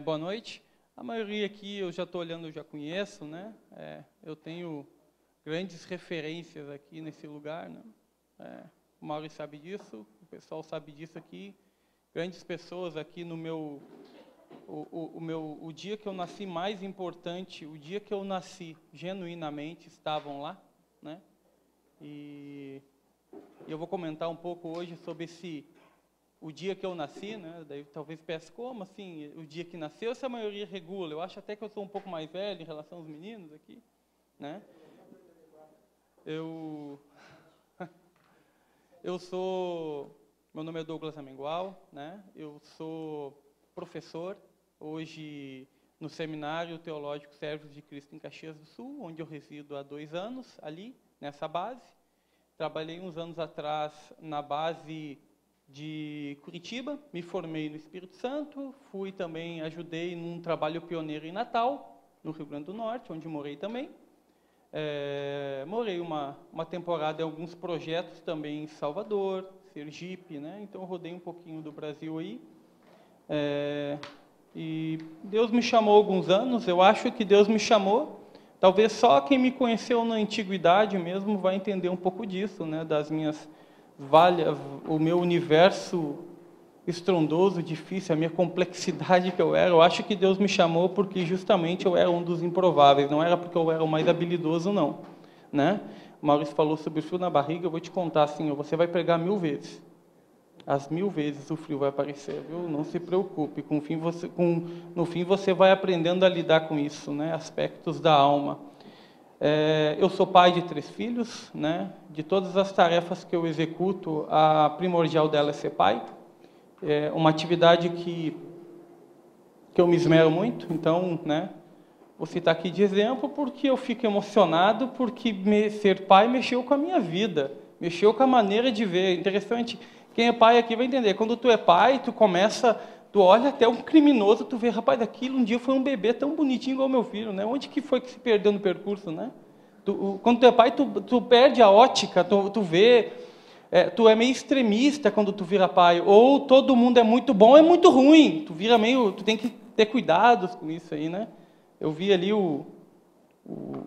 Boa noite. A maioria aqui eu já estou olhando, eu já conheço, né? Eu tenho grandes referências aqui nesse lugar, né? O Mauro sabe disso, o pessoal sabe disso aqui. Grandes pessoas aqui no meu... O dia que eu nasci mais importante, o dia que eu nasci genuinamente, estavam lá, né? E eu vou comentar um pouco hoje sobre o dia que eu nasci, né? Daí talvez peça, como assim, o dia que nasceu, se a maioria regula? Eu acho até que eu sou um pouco mais velho em relação aos meninos aqui, né? Meu nome é Douglas Amengual, né? Eu sou professor hoje no Seminário Teológico Servos de Cristo em Caxias do Sul, onde eu resido há 2 anos, ali, nessa base. Trabalhei uns anos atrás na base de Curitiba, me formei no Espírito Santo, ajudei num trabalho pioneiro em Natal, no Rio Grande do Norte, onde morei também. Morei uma temporada em alguns projetos também em Salvador, Sergipe, né? Então eu rodei um pouquinho do Brasil aí. E Deus me chamou há alguns anos, eu acho que Deus me chamou, talvez só quem me conheceu na antiguidade mesmo vai entender um pouco disso, né? Das minhas o meu universo estrondoso, difícil, a minha complexidade que eu era. Eu acho que Deus me chamou porque justamente eu era um dos improváveis, não era porque eu era o mais habilidoso, não, né? O Maurício falou sobre o frio na barriga, eu vou te contar assim, você vai pregar 1000 vezes. As 1000 vezes o frio vai aparecer, viu? Não se preocupe, no fim você vai aprendendo a lidar com isso, né? Aspectos da alma. Eu sou pai de 3 filhos, né? De todas as tarefas que eu executo, a primordial dela é ser pai. É uma atividade que eu me esmero muito, então, né? Vou citar aqui de exemplo porque eu fico emocionado, porque ser pai mexeu com a minha vida, mexeu com a maneira de ver. Interessante, quem é pai aqui vai entender. Quando tu é pai, tu olha até um criminoso, tu vê, rapaz, aquilo um dia foi um bebê tão bonitinho igual meu filho, né? Onde que foi que se perdeu no percurso, né? Quando tu é pai, tu perde a ótica, tu vê, tu é meio extremista quando tu vira pai, ou todo mundo é muito bom, é muito ruim, tu tem que ter cuidados com isso aí, né? Eu vi ali o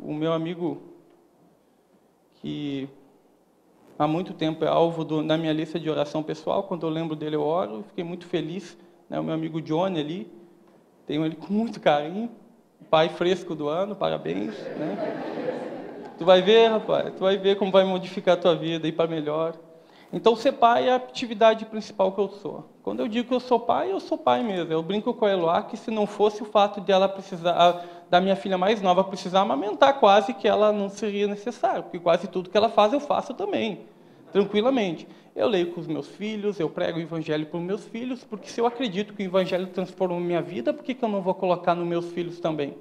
meu amigo que há muito tempo é alvo na minha lista de oração pessoal, quando eu lembro dele eu oro, fiquei muito feliz, né? O meu amigo Johnny ali, tenho ele com muito carinho, pai fresco do ano, parabéns, né? Tu vai ver, rapaz, tu vai ver como vai modificar a tua vida e para melhor. Então, ser pai é a atividade principal que eu sou. Quando eu digo que eu sou pai mesmo. Eu brinco com a Eloá que se não fosse o fato de ela precisar, da minha filha mais nova precisar amamentar, quase que ela não seria necessário, porque quase tudo que ela faz eu faço também, tranquilamente. Eu leio com os meus filhos, eu prego o evangelho para os meus filhos, porque se eu acredito que o evangelho transformou minha vida, por que eu não vou colocar nos meus filhos também?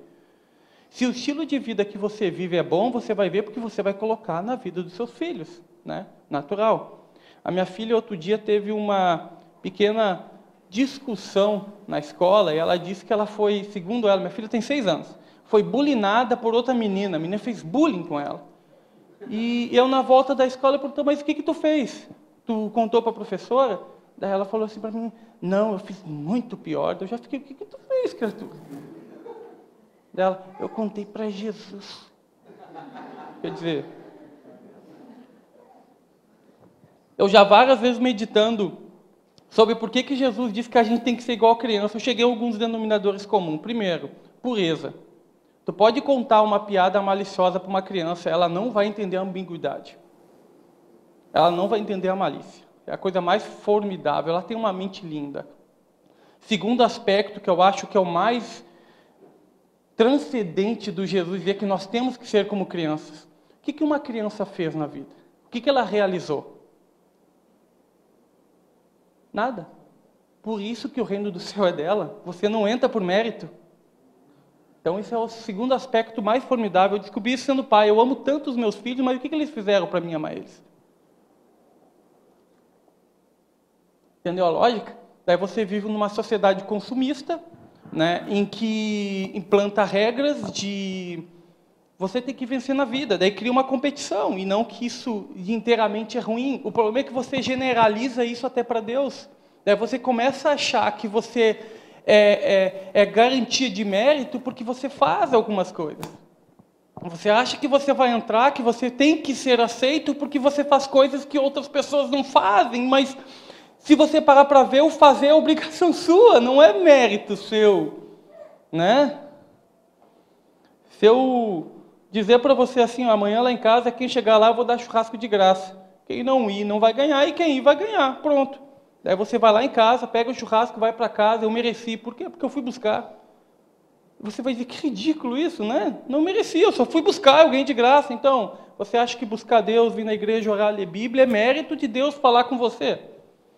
Se o estilo de vida que você vive é bom, você vai ver porque você vai colocar na vida dos seus filhos, né? Natural. A minha filha, outro dia, teve uma pequena discussão na escola e ela disse que ela foi, segundo ela, minha filha tem 6 anos, foi bulinada por outra menina, a menina fez bullying com ela. E eu, na volta da escola, perguntei, mas o que tu fez? Tu contou para a professora? Daí ela falou assim para mim, não, eu fiz muito pior. Eu já fiquei, o que tu fez, criatura? Dela, eu contei para Jesus. Quer dizer, eu já várias vezes meditando sobre por que Jesus disse que a gente tem que ser igual a criança, eu cheguei a alguns denominadores comuns. Primeiro, pureza. Tu pode contar uma piada maliciosa para uma criança, ela não vai entender a ambiguidade. Ela não vai entender a malícia. É a coisa mais formidável, ela tem uma mente linda. Segundo aspecto, que eu acho que é o mais transcendente do Jesus, é que nós temos que ser como crianças. O que uma criança fez na vida? O que ela realizou? Nada. Por isso que o reino do céu é dela. Você não entra por mérito. Então esse é o segundo aspecto mais formidável. Eu descobri isso sendo pai. Eu amo tanto os meus filhos, mas o que eles fizeram para mim amar eles? Entendeu a lógica? Daí você vive numa sociedade consumista, né, em que implanta regras de você tem que vencer na vida, daí cria uma competição, e não que isso inteiramente é ruim. O problema é que você generaliza isso até para Deus. Daí você começa a achar que você é garantia de mérito porque você faz algumas coisas. Você acha que você vai entrar, que você tem que ser aceito porque você faz coisas que outras pessoas não fazem, mas se você parar para ver, o fazer é obrigação sua, não é mérito seu, né? Se eu dizer para você assim, ó, amanhã lá em casa, quem chegar lá eu vou dar churrasco de graça. Quem não ir não vai ganhar e quem ir vai ganhar, pronto. Daí você vai lá em casa, pega o churrasco, vai para casa, eu mereci. Por quê? Porque eu fui buscar. Você vai dizer, que ridículo isso, né? Não mereci, eu só fui buscar alguém de graça. Então, você acha que buscar Deus, vir na igreja, orar, ler Bíblia, é mérito de Deus falar com você?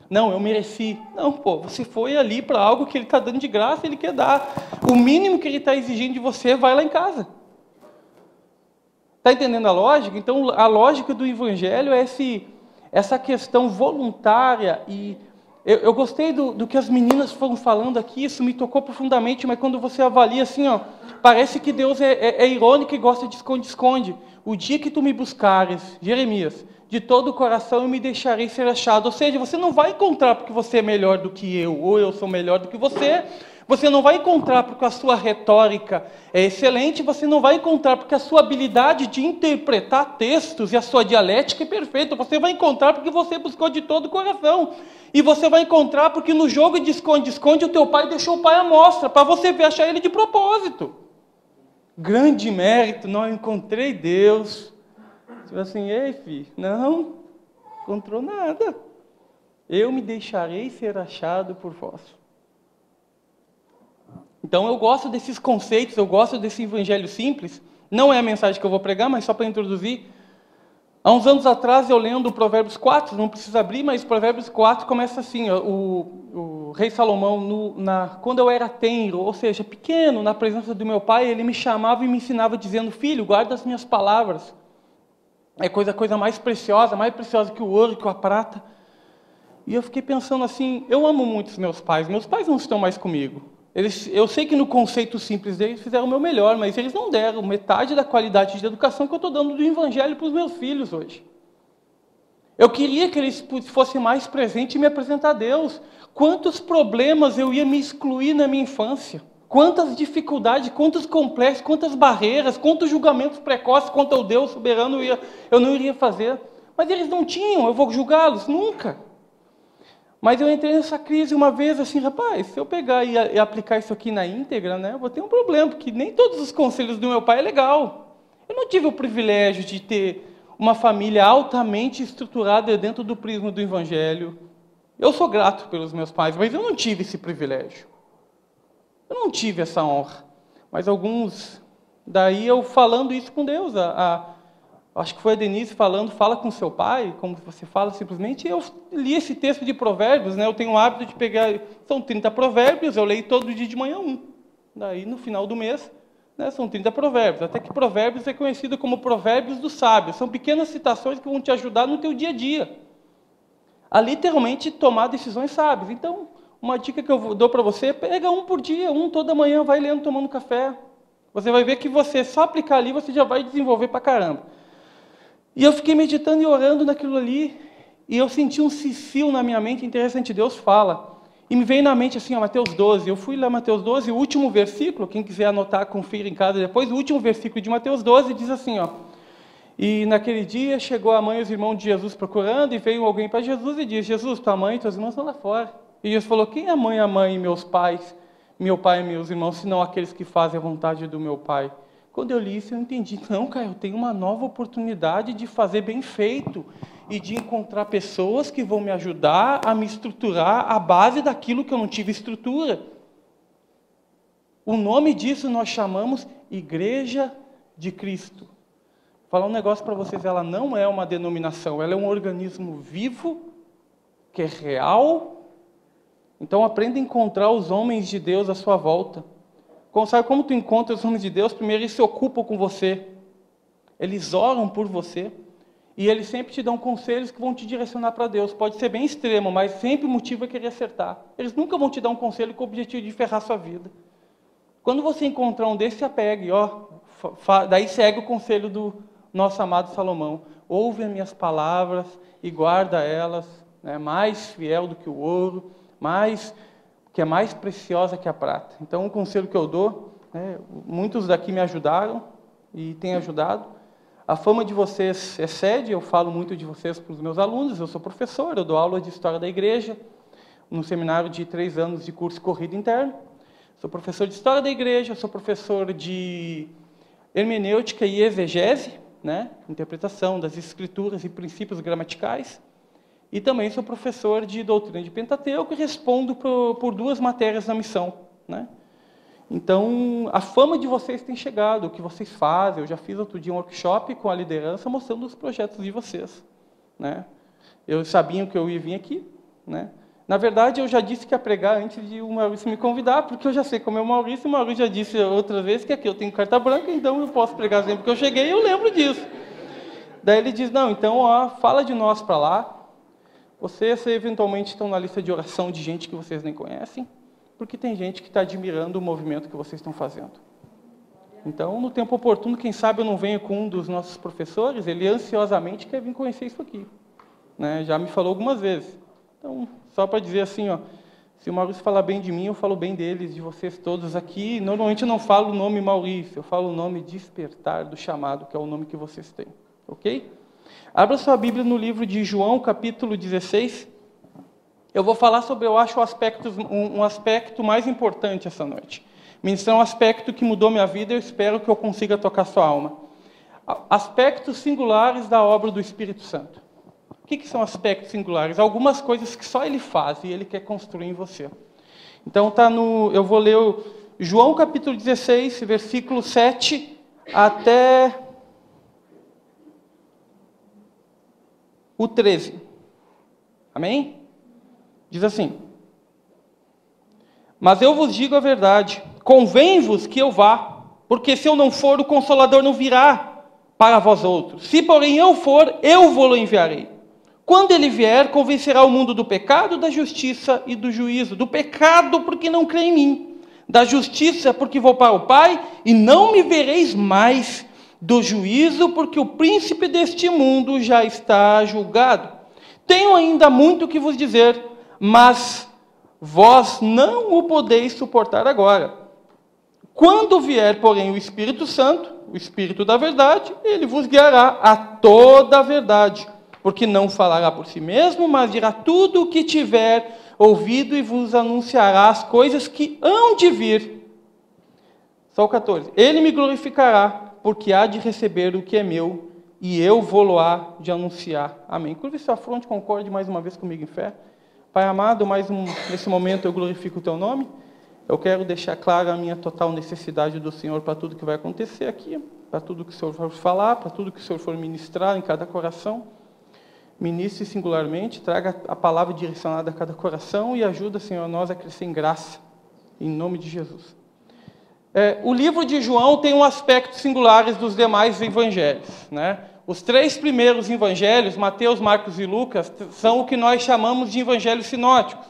Não, eu mereci. Não, pô, você foi ali para algo que Ele está dando de graça, Ele quer dar. O mínimo que Ele está exigindo de você, vai lá em casa. Está entendendo a lógica? Então, a lógica do Evangelho é essa questão voluntária. E eu gostei do que as meninas foram falando aqui, isso me tocou profundamente, mas quando você avalia assim, ó, parece que Deus é irônico e gosta de esconde-esconde. O dia que tu me buscares, Jeremias, de todo o coração eu me deixarei ser achado. Ou seja, você não vai encontrar porque você é melhor do que eu, ou eu sou melhor do que você. Você não vai encontrar porque a sua retórica é excelente, você não vai encontrar porque a sua habilidade de interpretar textos e a sua dialética é perfeita. Você vai encontrar porque você buscou de todo o coração. E você vai encontrar porque no jogo de esconde-esconde o teu pai deixou o pai à mostra, para você ver achar ele de propósito. Grande mérito, não encontrei Deus. Tipo assim, ei filho, não encontrou nada. Eu me deixarei ser achado por vós. Então eu gosto desses conceitos, eu gosto desse evangelho simples. Não é a mensagem que eu vou pregar, mas só para introduzir. Há uns anos atrás, eu lendo o Provérbios 4, não precisa abrir, mas Provérbios 4 começa assim, ó, o rei Salomão, quando eu era tenro, ou seja, pequeno, na presença do meu pai, ele me chamava e me ensinava dizendo, filho, guarda as minhas palavras. É coisa mais preciosa que o ouro, que a prata. E eu fiquei pensando assim, eu amo muito os meus pais não estão mais comigo. Eu sei que no conceito simples deles fizeram o meu melhor, mas eles não deram metade da qualidade de educação que eu estou dando do Evangelho para os meus filhos hoje. Eu queria que eles fossem mais presentes e me apresentar a Deus. Quantos problemas eu ia me excluir na minha infância? Quantas dificuldades, quantos complexos, quantas barreiras, quantos julgamentos precoces contra o Deus soberano eu não iria fazer. Mas eles não tinham, eu vou julgá-los? Nunca. Mas eu entrei nessa crise uma vez assim, rapaz, se eu pegar e aplicar isso aqui na íntegra, né, eu vou ter um problema, porque nem todos os conselhos do meu pai é legal. Eu não tive o privilégio de ter uma família altamente estruturada dentro do prisma do Evangelho. Eu sou grato pelos meus pais, mas eu não tive esse privilégio. Eu não tive essa honra. Mas daí eu falando isso com Deus, acho que foi a Denise falando, fala com seu pai, como você fala simplesmente, e eu li esse texto de provérbios, né? Eu tenho o hábito de pegar, são 30 provérbios, eu leio todo dia de manhã um. Daí, no final do mês, né, são 30 provérbios, até que provérbios é conhecido como provérbios dos sábios, são pequenas citações que vão te ajudar no teu dia a dia, a literalmente tomar decisões sábias. Então, uma dica que eu dou para você, pega um por dia, um toda manhã, vai lendo, tomando café. Você vai ver que você, só aplicar ali, você já vai desenvolver para caramba. E eu fiquei meditando e orando naquilo ali, e eu senti um cicil na minha mente, interessante, Deus fala. E me veio na mente assim, ó, Mateus 12, eu fui lá Mateus 12, o último versículo, quem quiser anotar, confira em casa depois, o último versículo de Mateus 12 diz assim, ó, e naquele dia chegou a mãe e os irmãos de Jesus procurando, e veio alguém para Jesus e disse, Jesus, tua mãe e teus irmãos estão lá fora. E Jesus falou, quem é a mãe e meus pais, meu pai e meus irmãos, senão aqueles que fazem a vontade do meu pai? Quando eu li isso, eu entendi. Não, cara, eu tenho uma nova oportunidade de fazer bem feito e de encontrar pessoas que vão me ajudar a me estruturar à base daquilo que eu não tive estrutura. O nome disso nós chamamos Igreja de Cristo. Vou falar um negócio para vocês, ela não é uma denominação, ela é um organismo vivo, que é real. Então aprenda a encontrar os homens de Deus à sua volta. Sabe como tu encontra os homens de Deus? Primeiro, eles se ocupam com você. Eles oram por você. E eles sempre te dão conselhos que vão te direcionar para Deus. Pode ser bem extremo, mas sempre o motivo é querer acertar. Eles nunca vão te dar um conselho com o objetivo de ferrar sua vida. Quando você encontrar um desses, se apegue. Daí segue o conselho do nosso amado Salomão. Ouve as minhas palavras e guarda elas, né, mais fiel do que o ouro, mais... que é mais preciosa que a prata. Então, um conselho que eu dou, né, muitos daqui me ajudaram e têm ajudado. A fama de vocês excede, eu falo muito de vocês para os meus alunos, eu sou professor, eu dou aula de História da Igreja, num seminário de 3 anos de curso corrido interno. Sou professor de História da Igreja, sou professor de Hermenêutica e Exegese, né, interpretação das Escrituras e princípios gramaticais. E também sou professor de Doutrina de Pentateuco e respondo por 2 matérias na missão, né? Então, a fama de vocês tem chegado, o que vocês fazem. Eu já fiz outro dia um workshop com a liderança mostrando os projetos de vocês, né? Eu sabia que eu ia vir aqui, né? Na verdade, eu já disse que ia pregar antes de o Maurício me convidar, porque eu já sei como é o Maurício já disse outra vez que aqui eu tenho carta branca, então eu posso pregar sempre que eu cheguei e eu lembro disso. Daí ele diz, não, então, ó, fala de nós para lá. Vocês eventualmente estão na lista de oração de gente que vocês nem conhecem, porque tem gente que está admirando o movimento que vocês estão fazendo. Então, no tempo oportuno, quem sabe eu não venho com um dos nossos professores, ele ansiosamente quer vir conhecer isso aqui, né? Já me falou algumas vezes. Então, só para dizer assim, ó, se o Maurício falar bem de mim, eu falo bem deles, de vocês todos aqui. Normalmente eu não falo o nome Maurício, eu falo o nome Despertar do Chamado, que é o nome que vocês têm, ok? Abra sua Bíblia no livro de João, capítulo 16. Eu vou falar sobre, eu acho, um aspecto mais importante essa noite. Ministrar um aspecto que mudou minha vida, eu espero que eu consiga tocar sua alma. Aspectos singulares da obra do Espírito Santo. O que são aspectos singulares? Algumas coisas que só Ele faz e Ele quer construir em você. Então, eu vou ler João, capítulo 16, versículo 7 até o 13. Amém? Diz assim: mas eu vos digo a verdade, convém-vos que eu vá, porque se eu não for, o Consolador não virá para vós outros. Se, porém, eu for, eu vou-lo enviarei. Quando ele vier, convencerá o mundo do pecado, da justiça e do juízo. Do pecado, porque não crê em mim. Da justiça, porque vou para o Pai, e não me vereis mais. Do juízo, porque o príncipe deste mundo já está julgado. Tenho ainda muito que vos dizer, mas vós não o podeis suportar agora. Quando vier, porém, o Espírito Santo, o Espírito da verdade, ele vos guiará a toda a verdade, porque não falará por si mesmo, mas dirá tudo o que tiver ouvido e vos anunciará as coisas que hão de vir. Só o 14. Ele me glorificará, porque há de receber o que é meu, e eu vou-lo-á de anunciar. Amém. Curva sua fronte, concorde mais uma vez comigo em fé. Pai amado, nesse momento eu glorifico o Teu nome. Eu quero deixar clara a minha total necessidade do Senhor para tudo que vai acontecer aqui, para tudo que o Senhor for falar, para tudo que o Senhor for ministrar em cada coração. Ministre singularmente, traga a palavra direcionada a cada coração e ajuda, Senhor, nós a crescer em graça, em nome de Jesus. O livro de João tem um aspecto singulares dos demais evangelhos, né? Os 3 primeiros evangelhos, Mateus, Marcos e Lucas, são o que nós chamamos de evangelhos sinóticos.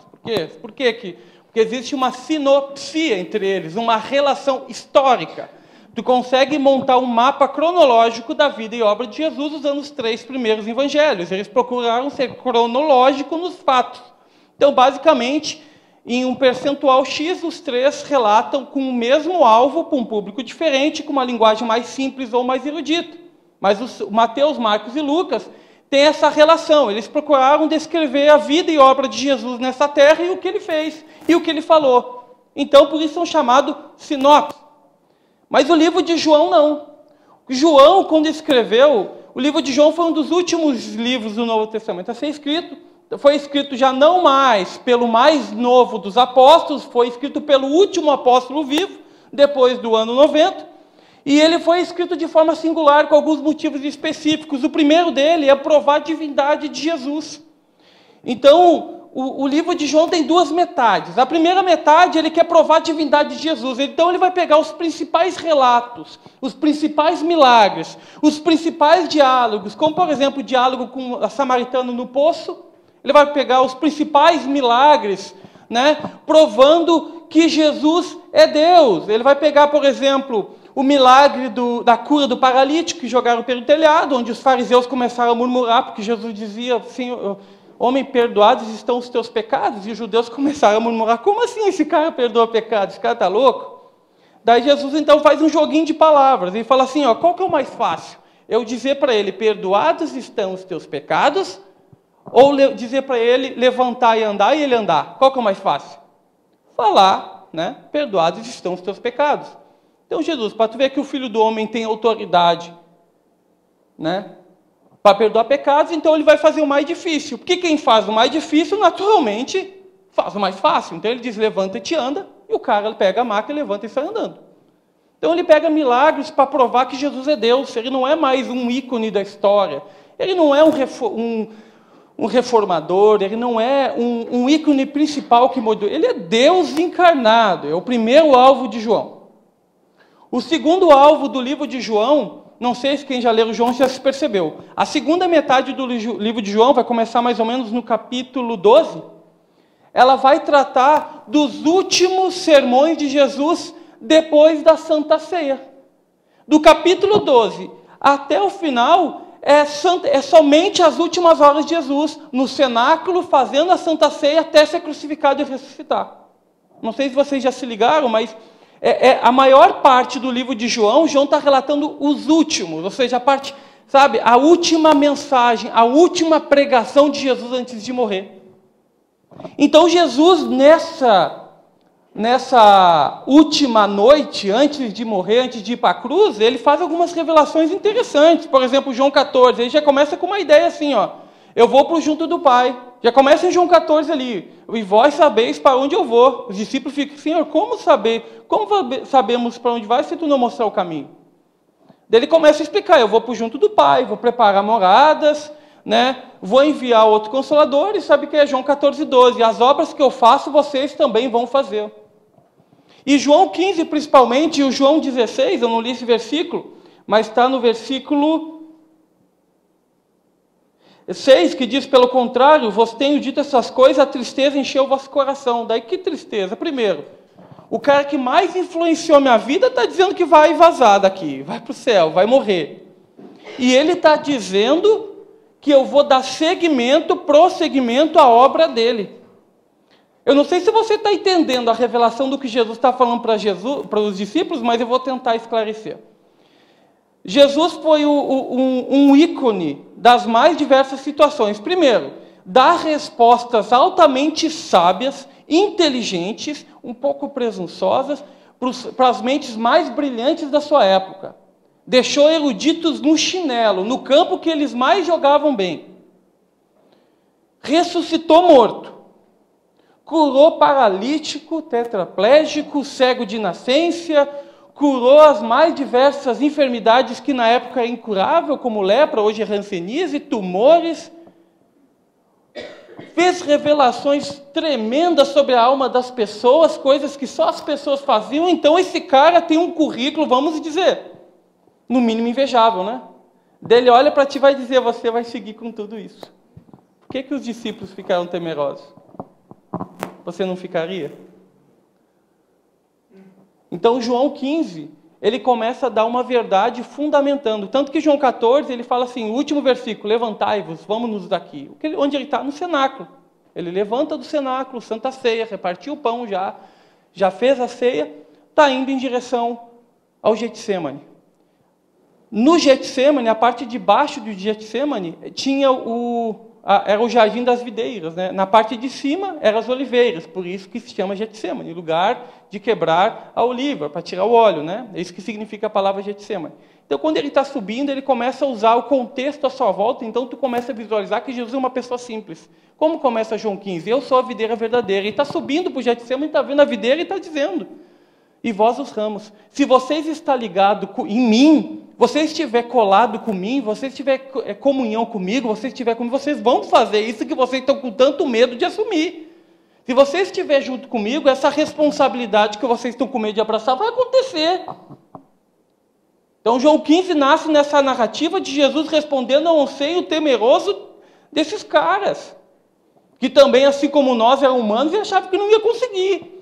Por quê? Porque existe uma sinopsia entre eles, uma relação histórica. Tu consegue montar um mapa cronológico da vida e obra de Jesus usando os 3 primeiros evangelhos. Eles procuraram ser cronológicos nos fatos. Então, basicamente, em um percentual X, os 3 relatam com o mesmo alvo para um público diferente, com uma linguagem mais simples ou mais erudita. Mas os Mateus, Marcos e Lucas têm essa relação. Eles procuraram descrever a vida e obra de Jesus nessa terra e o que ele fez e o que ele falou. Então, por isso são chamados sinópticos. Mas o livro de João não. João, quando escreveu, o livro de João foi um dos últimos livros do Novo Testamento a ser escrito. Foi escrito já não mais pelo mais novo dos apóstolos, foi escrito pelo último apóstolo vivo, depois do ano 90, e ele foi escrito de forma singular, com alguns motivos específicos. O primeiro dele é provar a divindade de Jesus. Então, o livro de João tem 2 metades. A primeira metade, ele quer provar a divindade de Jesus. Então, ele vai pegar os principais relatos, os principais milagres, os principais diálogos, como, por exemplo, o diálogo com a samaritana no poço. Ele vai pegar os principais milagres, né, provando que Jesus é Deus. Ele vai pegar, por exemplo, o milagre da cura do paralítico que jogaram pelo telhado, onde os fariseus começaram a murmurar, porque Jesus dizia assim, homem, perdoados estão os teus pecados. E os judeus começaram a murmurar, como assim esse cara perdoa pecados? Esse cara está louco? Daí Jesus então faz um joguinho de palavras. Ele fala assim, ó, qual que é o mais fácil? Eu dizer para ele, perdoados estão os teus pecados, ou dizer para ele, levantar e ele andar? Qual que é o mais fácil? Falar, né? Perdoados estão os teus pecados. Então, Jesus, para tu ver que o Filho do Homem tem autoridade, né? Para perdoar pecados, então ele vai fazer o mais difícil. Porque quem faz o mais difícil, naturalmente, faz o mais fácil. Então ele diz, levanta-te e anda, e o cara pega a maca, levanta e sai andando. Então ele pega milagres para provar que Jesus é Deus. Ele não é mais um ícone da história. Ele não é um reformador, ele não é um ícone principal que mudou. Ele é Deus encarnado, é o primeiro alvo de João. O segundo alvo do livro de João, não sei se quem já leu João já se percebeu. A segunda metade do livro de João vai começar mais ou menos no capítulo 12. Ela vai tratar dos últimos sermões de Jesus depois da Santa Ceia. Do capítulo 12 até o final, é somente as últimas horas de Jesus, no cenáculo, fazendo a Santa Ceia até ser crucificado e ressuscitar. Não sei se vocês já se ligaram, mas a maior parte do livro de João está relatando os últimos, ou seja, a parte, sabe, a última mensagem, a última pregação de Jesus antes de morrer. Então Jesus, nessa última noite, antes de morrer, antes de ir para a cruz, ele faz algumas revelações interessantes. Por exemplo, João 14, ele já começa com uma ideia assim, ó, eu vou para o junto do Pai. Já começa em João 14 ali, e vós sabeis para onde eu vou. Os discípulos ficam, Senhor, como sabemos para onde vai se tu não mostrar o caminho? Daí ele começa a explicar, eu vou para o junto do Pai, vou preparar moradas, né? Vou enviar outro Consolador, e sabe que é João 14, 12, as obras que eu faço, vocês também vão fazer. E João 15, principalmente, e o João 16, eu não li esse versículo, mas está no versículo 6, que diz, pelo contrário, vos tenho dito essas coisas, a tristeza encheu o vosso coração. Daí que tristeza? Primeiro, o cara que mais influenciou minha vida está dizendo que vai vazar daqui, vai para o céu, vai morrer. E ele está dizendo que eu vou dar prosseguimento à obra dele. Eu não sei se você está entendendo a revelação do que Jesus está falando para os discípulos, mas eu vou tentar esclarecer. Jesus foi um ícone das mais diversas situações. Primeiro, dá respostas altamente sábias, inteligentes, um pouco presunçosas, para as mentes mais brilhantes da sua época. Deixou eruditos no chinelo, no campo que eles mais jogavam bem. Ressuscitou morto. Curou paralítico, tetraplégico, cego de nascença, curou as mais diversas enfermidades que na época era incurável, como lepra, hoje é hanseníase, tumores. Fez revelações tremendas sobre a alma das pessoas, coisas que só as pessoas faziam. Então esse cara tem um currículo, vamos dizer, no mínimo invejável, né? Dele olha para ti e vai dizer, você vai seguir com tudo isso. Por que os discípulos ficaram temerosos? Você não ficaria? Então, João 15, ele começa a dar uma verdade fundamentando. Tanto que João 14, ele fala assim, o último versículo, levantai-vos, vamos-nos daqui. Onde ele está? No cenáculo. Ele levanta do cenáculo, Santa Ceia, repartiu o pão já fez a ceia, está indo em direção ao Getsemane. No Getsemane, a parte de baixo do Getsemane, tinha era o jardim das videiras, né? Na parte de cima eram as oliveiras, por isso que se chama Getsemane, lugar de quebrar a oliva, para tirar o óleo, né? É isso que significa a palavra Getsemane. Então, quando ele está subindo, ele começa a usar o contexto à sua volta, então tu começa a visualizar que Jesus é uma pessoa simples. Como começa João 15? Eu sou a videira verdadeira. Ele está subindo para o Getsemane, está vendo a videira e está dizendo, e vós os ramos. Se vocês estão ligados em mim, você estiver colado comigo, você estiver comunhão comigo, você estiver comigo, vocês vão fazer isso que vocês estão com tanto medo de assumir. Se você estiver junto comigo, essa responsabilidade que vocês estão com medo de abraçar vai acontecer. Então, João 15 nasce nessa narrativa de Jesus respondendo ao anseio temeroso desses caras, que também, assim como nós, eram humanos e achavam que não ia conseguir.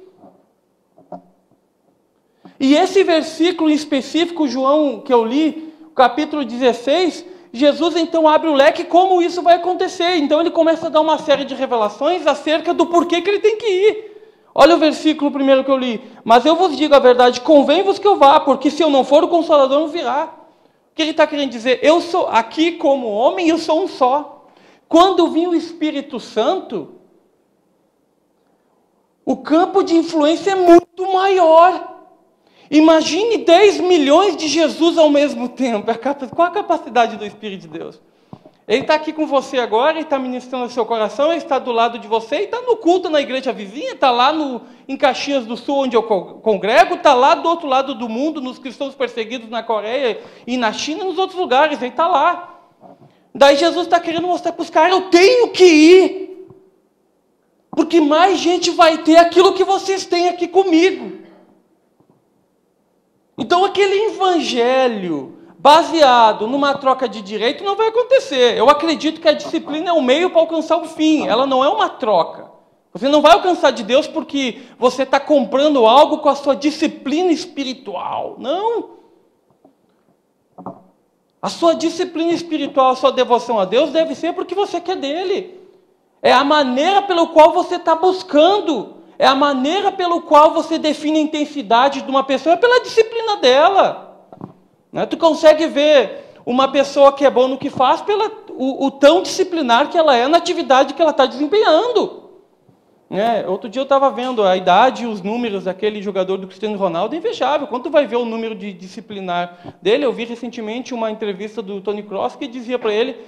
E esse versículo em específico, João, que eu li, capítulo 16, Jesus então abre o leque como isso vai acontecer. Então ele começa a dar uma série de revelações acerca do porquê que ele tem que ir. Olha o versículo primeiro que eu li. Mas eu vos digo a verdade, convém-vos que eu vá, porque se eu não for, o Consolador não virá. O que ele está querendo dizer? Eu sou aqui como homem, eu sou um só. Quando vir o Espírito Santo, o campo de influência é muito maior. Imagine 10 milhões de Jesus ao mesmo tempo. Qual a capacidade do Espírito de Deus? Ele está aqui com você agora, ele está ministrando o seu coração, ele está do lado de você, ele está no culto na igreja vizinha, está lá em Caxias do Sul, onde eu congrego, está lá do outro lado do mundo, nos cristãos perseguidos na Coreia e na China, nos outros lugares, ele está lá. Daí Jesus está querendo mostrar para os caras, eu tenho que ir, porque mais gente vai ter aquilo que vocês têm aqui comigo. Então aquele evangelho baseado numa troca de direito não vai acontecer. Eu acredito que a disciplina é o meio para alcançar o fim, ela não é uma troca. Você não vai alcançar de Deus porque você está comprando algo com a sua disciplina espiritual. Não. A sua disciplina espiritual, a sua devoção a Deus deve ser porque você quer dele. É a maneira pela qual você está buscando. É a maneira pela qual você define a intensidade de uma pessoa, é pela disciplina dela. Né? Tu consegue ver uma pessoa que é boa no que faz pelo tão disciplinar que ela é na atividade que ela está desempenhando. Outro dia eu estava vendo a idade e os números daquele jogador do Cristiano Ronaldo, é invejável. Quando tu vai ver o número de disciplinar dele, eu vi recentemente uma entrevista do Tony Kroos que dizia para ele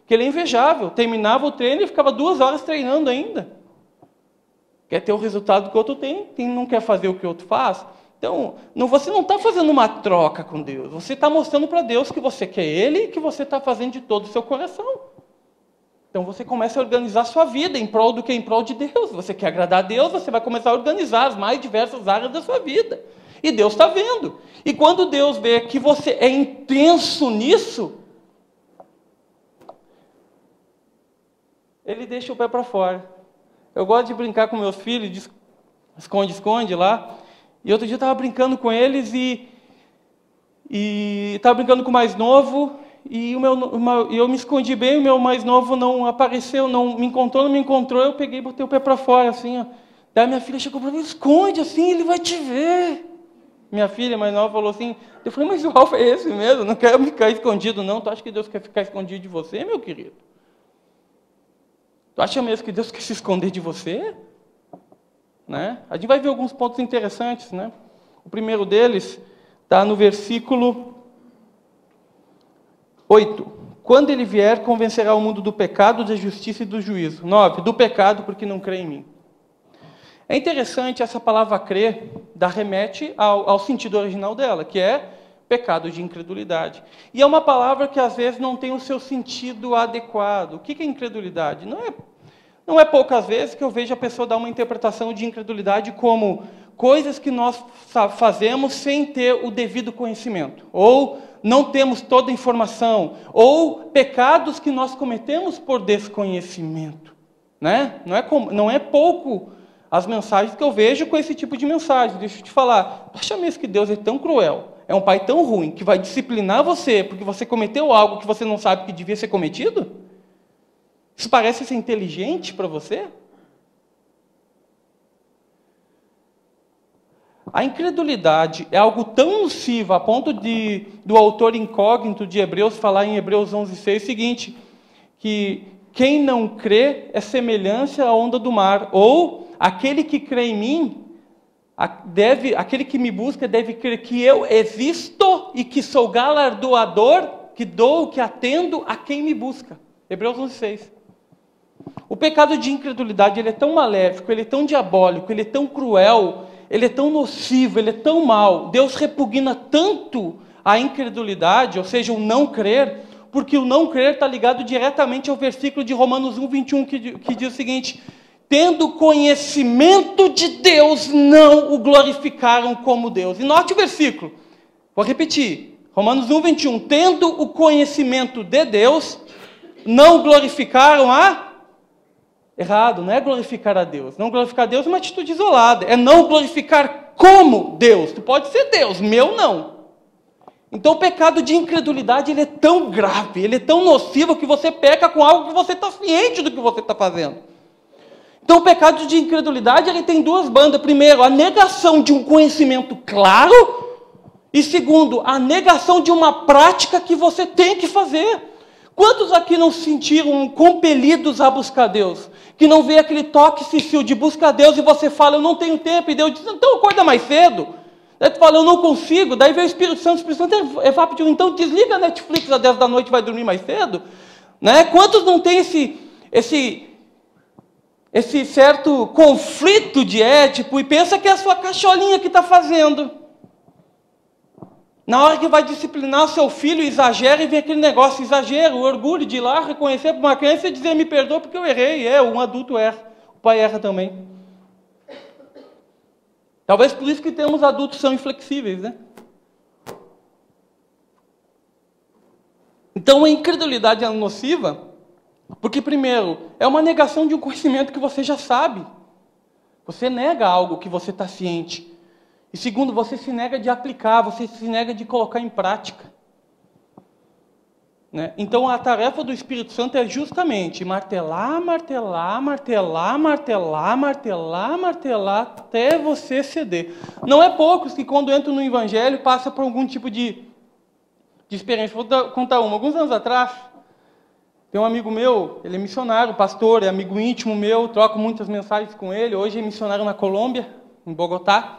que ele é invejável. Terminava o treino e ficava 2 horas treinando ainda. Quer ter o resultado que o outro tem, não quer fazer o que o outro faz. Então, você não está fazendo uma troca com Deus. Você está mostrando para Deus que você quer Ele e que você está fazendo de todo o seu coração. Então, você começa a organizar a sua vida em prol do que? Em prol de Deus. Você quer agradar a Deus, você vai começar a organizar as mais diversas áreas da sua vida. E Deus está vendo. E quando Deus vê que você é intenso nisso, Ele deixa o pé para fora. Eu gosto de brincar com meus filhos, de esconde-esconde lá. E outro dia eu estava brincando com eles e estava brincando com o mais novo. E eu me escondi bem, o meu mais novo não apareceu, não me encontrou. Eu peguei e botei o pé para fora, assim. Ó. Daí minha filha chegou para mim, esconde assim, ele vai te ver. Minha filha mais nova falou assim, eu falei, mas o alvo é esse mesmo, não quero ficar escondido não. Tu acha que Deus quer ficar escondido de você, meu querido? Tu acha mesmo que Deus quer se esconder de você? Né? A gente vai ver alguns pontos interessantes. Né? O primeiro deles está no versículo 8. Quando ele vier, convencerá o mundo do pecado, da justiça e do juízo. 9. Do pecado, porque não crê em mim. É interessante, essa palavra crer remete ao sentido original dela, que é pecado de incredulidade. E é uma palavra que às vezes não tem o seu sentido adequado. O que é incredulidade? Não é poucas vezes que eu vejo a pessoa dar uma interpretação de incredulidade como coisas que nós fazemos sem ter o devido conhecimento, ou não temos toda a informação, ou pecados que nós cometemos por desconhecimento. Né? Não é pouco as mensagens que eu vejo com esse tipo de mensagem. Deixa eu te falar, acha mesmo que Deus é tão cruel, é um pai tão ruim, que vai disciplinar você porque você cometeu algo que você não sabe que devia ser cometido? Isso parece ser inteligente para você? A incredulidade é algo tão nocivo a ponto do autor incógnito de Hebreus falar em Hebreus 11:6 o seguinte, que quem não crê é semelhante à onda do mar, ou aquele que crê em mim, aquele que me busca deve crer que eu existo e que sou galardoador, que dou, que atendo a quem me busca. Hebreus 11:6. O pecado de incredulidade ele é tão maléfico, ele é tão diabólico, ele é tão cruel, ele é tão nocivo, ele é tão mau. Deus repugna tanto a incredulidade, ou seja, o não crer, porque o não crer está ligado diretamente ao versículo de Romanos 1:21, que diz o seguinte: tendo conhecimento de Deus, não o glorificaram como Deus. E note o versículo, vou repetir, Romanos 1:21, tendo o conhecimento de Deus, não glorificaram Errado, não é glorificar a Deus. Não glorificar a Deus é uma atitude isolada. É não glorificar como Deus. Tu pode ser Deus, meu não. Então o pecado de incredulidade, ele é tão grave, ele é tão nocivo, que você peca com algo que você está ciente do que você está fazendo. Então o pecado de incredulidade, ele tem duas bandas. Primeiro, a negação de um conhecimento claro. E segundo, a negação de uma prática que você tem que fazer. Quantos aqui não se sentiram compelidos a buscar Deus? Que não vê aquele toque Cecil de buscar Deus e você fala, eu não tenho tempo. E Deus diz, então acorda mais cedo. Daí tu fala, eu não consigo. Daí vem o Espírito Santo é rápido. Então desliga a Netflix às 10 da noite e vai dormir mais cedo. Né? Quantos não tem esse certo conflito de Édipo e pensa que é a sua cacholinha que está fazendo? Na hora que vai disciplinar o seu filho, exagera e vem aquele negócio, exagero, o orgulho de ir lá reconhecer para uma criança e dizer, me perdoa porque eu errei. Um adulto erra, o pai erra também. Talvez por isso que temos adultos que são inflexíveis, né? Então a incredulidade é nociva, porque primeiro, é uma negação de um conhecimento que você já sabe. Você nega algo que você está ciente. E segundo, você se nega de aplicar, você se nega de colocar em prática. Né? Então a tarefa do Espírito Santo é justamente martelar, martelar, martelar, martelar, martelar, martelar, até você ceder. Não é poucos que quando entram no Evangelho passam por algum tipo de experiência. Vou contar uma. Alguns anos atrás, tem um amigo meu, ele é missionário, pastor, é amigo íntimo meu, troco muitas mensagens com ele. Hoje é missionário na Colômbia, em Bogotá.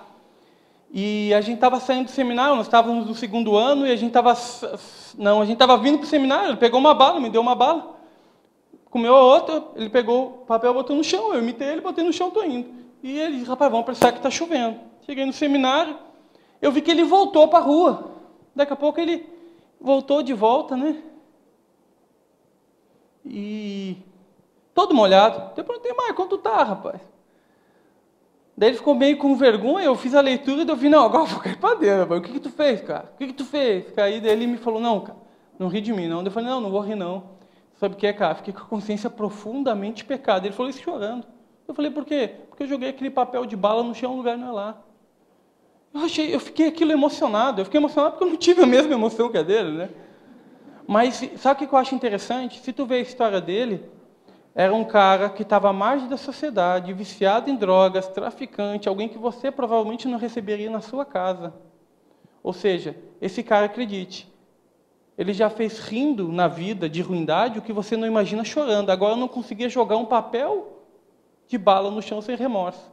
E a gente estava saindo do seminário, nós estávamos no 2º ano, e a gente estava vindo para o seminário, ele pegou uma bala, me deu uma bala, comeu a outra, ele pegou o papel e botou no chão, eu imitei ele, botei no chão, estou indo. E ele disse, rapaz, vamos apressar que está chovendo. Cheguei no seminário, eu vi que ele voltou para a rua. Daqui a pouco ele voltou de volta, né? E todo molhado. Eu perguntei, Marco, como tu tá, rapaz? Daí ele ficou meio com vergonha, eu fiz a leitura e eu vi, não, agora eu vou cair para dentro. O que tu fez, cara? O que tu fez? Aí daí ele me falou, não, cara, não ri de mim, não. Eu falei, não vou rir, não. Sabe o que é, cara? Fiquei com a consciência profundamente pecada. Ele falou isso chorando. Eu falei, por quê? Porque eu joguei aquele papel de bala no chão, o lugar não é lá. Eu fiquei aquilo emocionado. Eu fiquei emocionado porque eu não tive a mesma emoção que a dele, né? Mas sabe o que eu acho interessante? Se tu vê a história dele, era um cara que estava à margem da sociedade, viciado em drogas, traficante, alguém que você provavelmente não receberia na sua casa. Ou seja, esse cara, acredite, ele já fez rindo na vida de ruindade o que você não imagina chorando. Agora não conseguia jogar um papel de bala no chão sem remorso.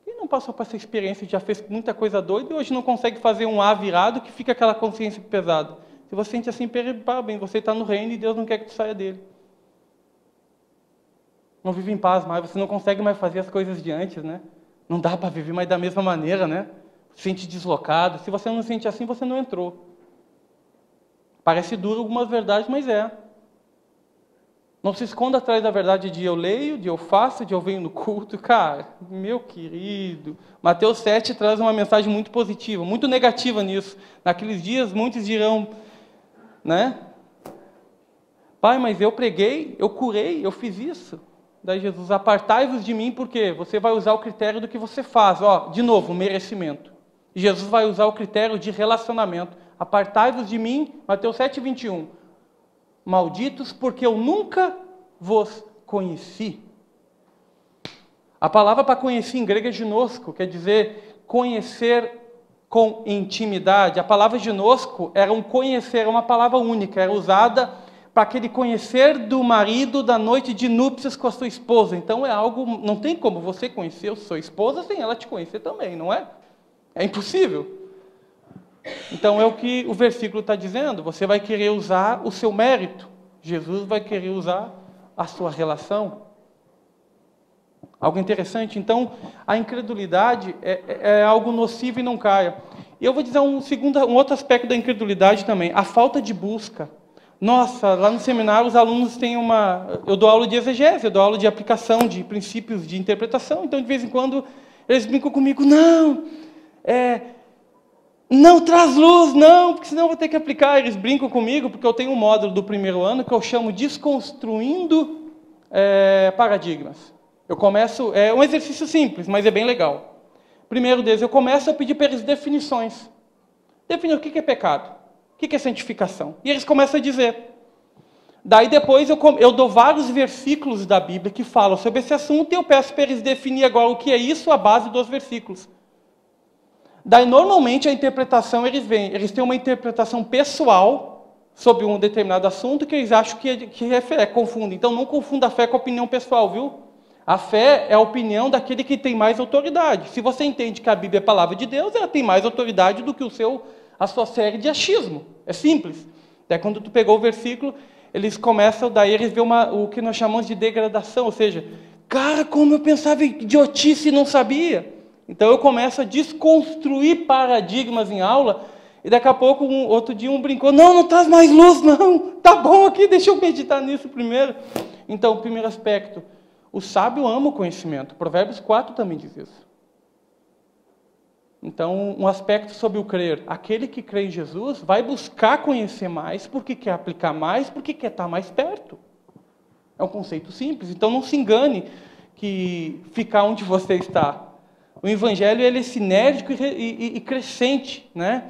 Quem não passou por essa experiência, já fez muita coisa doida e hoje não consegue fazer um A virado que fica aquela consciência pesada. Se você sente assim, parabéns, você está no reino e Deus não quer que tu saia dele. Não vive em paz mais, você não consegue mais fazer as coisas de antes, né? Não dá para viver mais da mesma maneira, né? Se sente deslocado. Se você não se sente assim, você não entrou. Parece duro algumas verdades, mas é. Não se esconda atrás da verdade de eu leio, de eu faço, de eu venho no culto. Cara, meu querido, Mateus 7 traz uma mensagem muito positiva, muito negativa nisso. Naqueles dias, muitos dirão, né? Pai, mas eu preguei, eu curei, eu fiz isso. Daí Jesus, apartai-vos de mim, porque você vai usar o critério do que você faz. Ó, de novo, merecimento. E Jesus vai usar o critério de relacionamento. Apartai-vos de mim, Mateus 7, 21. Malditos, porque eu nunca vos conheci. A palavra para conhecer em grego é ginosco, quer dizer conhecer com intimidade. A palavra ginosco era um conhecer, uma palavra única, era usada para aquele conhecer do marido da noite de núpcias com a sua esposa. Então é algo, não tem como você conhecer a sua esposa sem ela te conhecer também, não é? É impossível. Então é o que o versículo está dizendo, você vai querer usar o seu mérito, Jesus vai querer usar a sua relação. Algo interessante, então a incredulidade é algo nocivo e não caia. E eu vou dizer um outro aspecto da incredulidade também, a falta de busca. Nossa, lá no seminário os alunos têm eu dou aula de exegese, eu dou aula de aplicação de princípios de interpretação, então de vez em quando eles brincam comigo, não traz luz, não, porque senão eu vou ter que aplicar. Eles brincam comigo, porque eu tenho um módulo do 1º ano que eu chamo Desconstruindo Paradigmas. Eu começo, é um exercício simples, mas é bem legal. Primeiro deles, eu começo a pedir para eles definições. Definir o que é pecado. que é santificação? E eles começam a dizer. Daí depois eu dou vários versículos da Bíblia que falam sobre esse assunto e eu peço para eles definir agora o que é isso, a base dos versículos. Daí normalmente a interpretação eles têm uma interpretação pessoal sobre um determinado assunto que eles acham que é fé, confundem. Então não confunda a fé com a opinião pessoal, viu? A fé é a opinião daquele que tem mais autoridade. Se você entende que a Bíblia é a palavra de Deus, ela tem mais autoridade do que a sua série de achismo. É simples. Até quando tu pegou o versículo, eles começam, daí eles veem o que nós chamamos de degradação, ou seja, cara, como eu pensava em idiotice e não sabia. Então eu começo a desconstruir paradigmas em aula, e daqui a pouco, outro dia um brincou, não traz mais luz, não, tá bom aqui, deixa eu meditar nisso primeiro. Então, o primeiro aspecto, o sábio ama o conhecimento, Provérbios 4 também diz isso. Então, um aspecto sobre o crer. Aquele que crê em Jesus vai buscar conhecer mais, porque quer aplicar mais, porque quer estar mais perto. É um conceito simples. Então, não se engane que ficar onde você está. O Evangelho ele é sinérgico e crescente, né?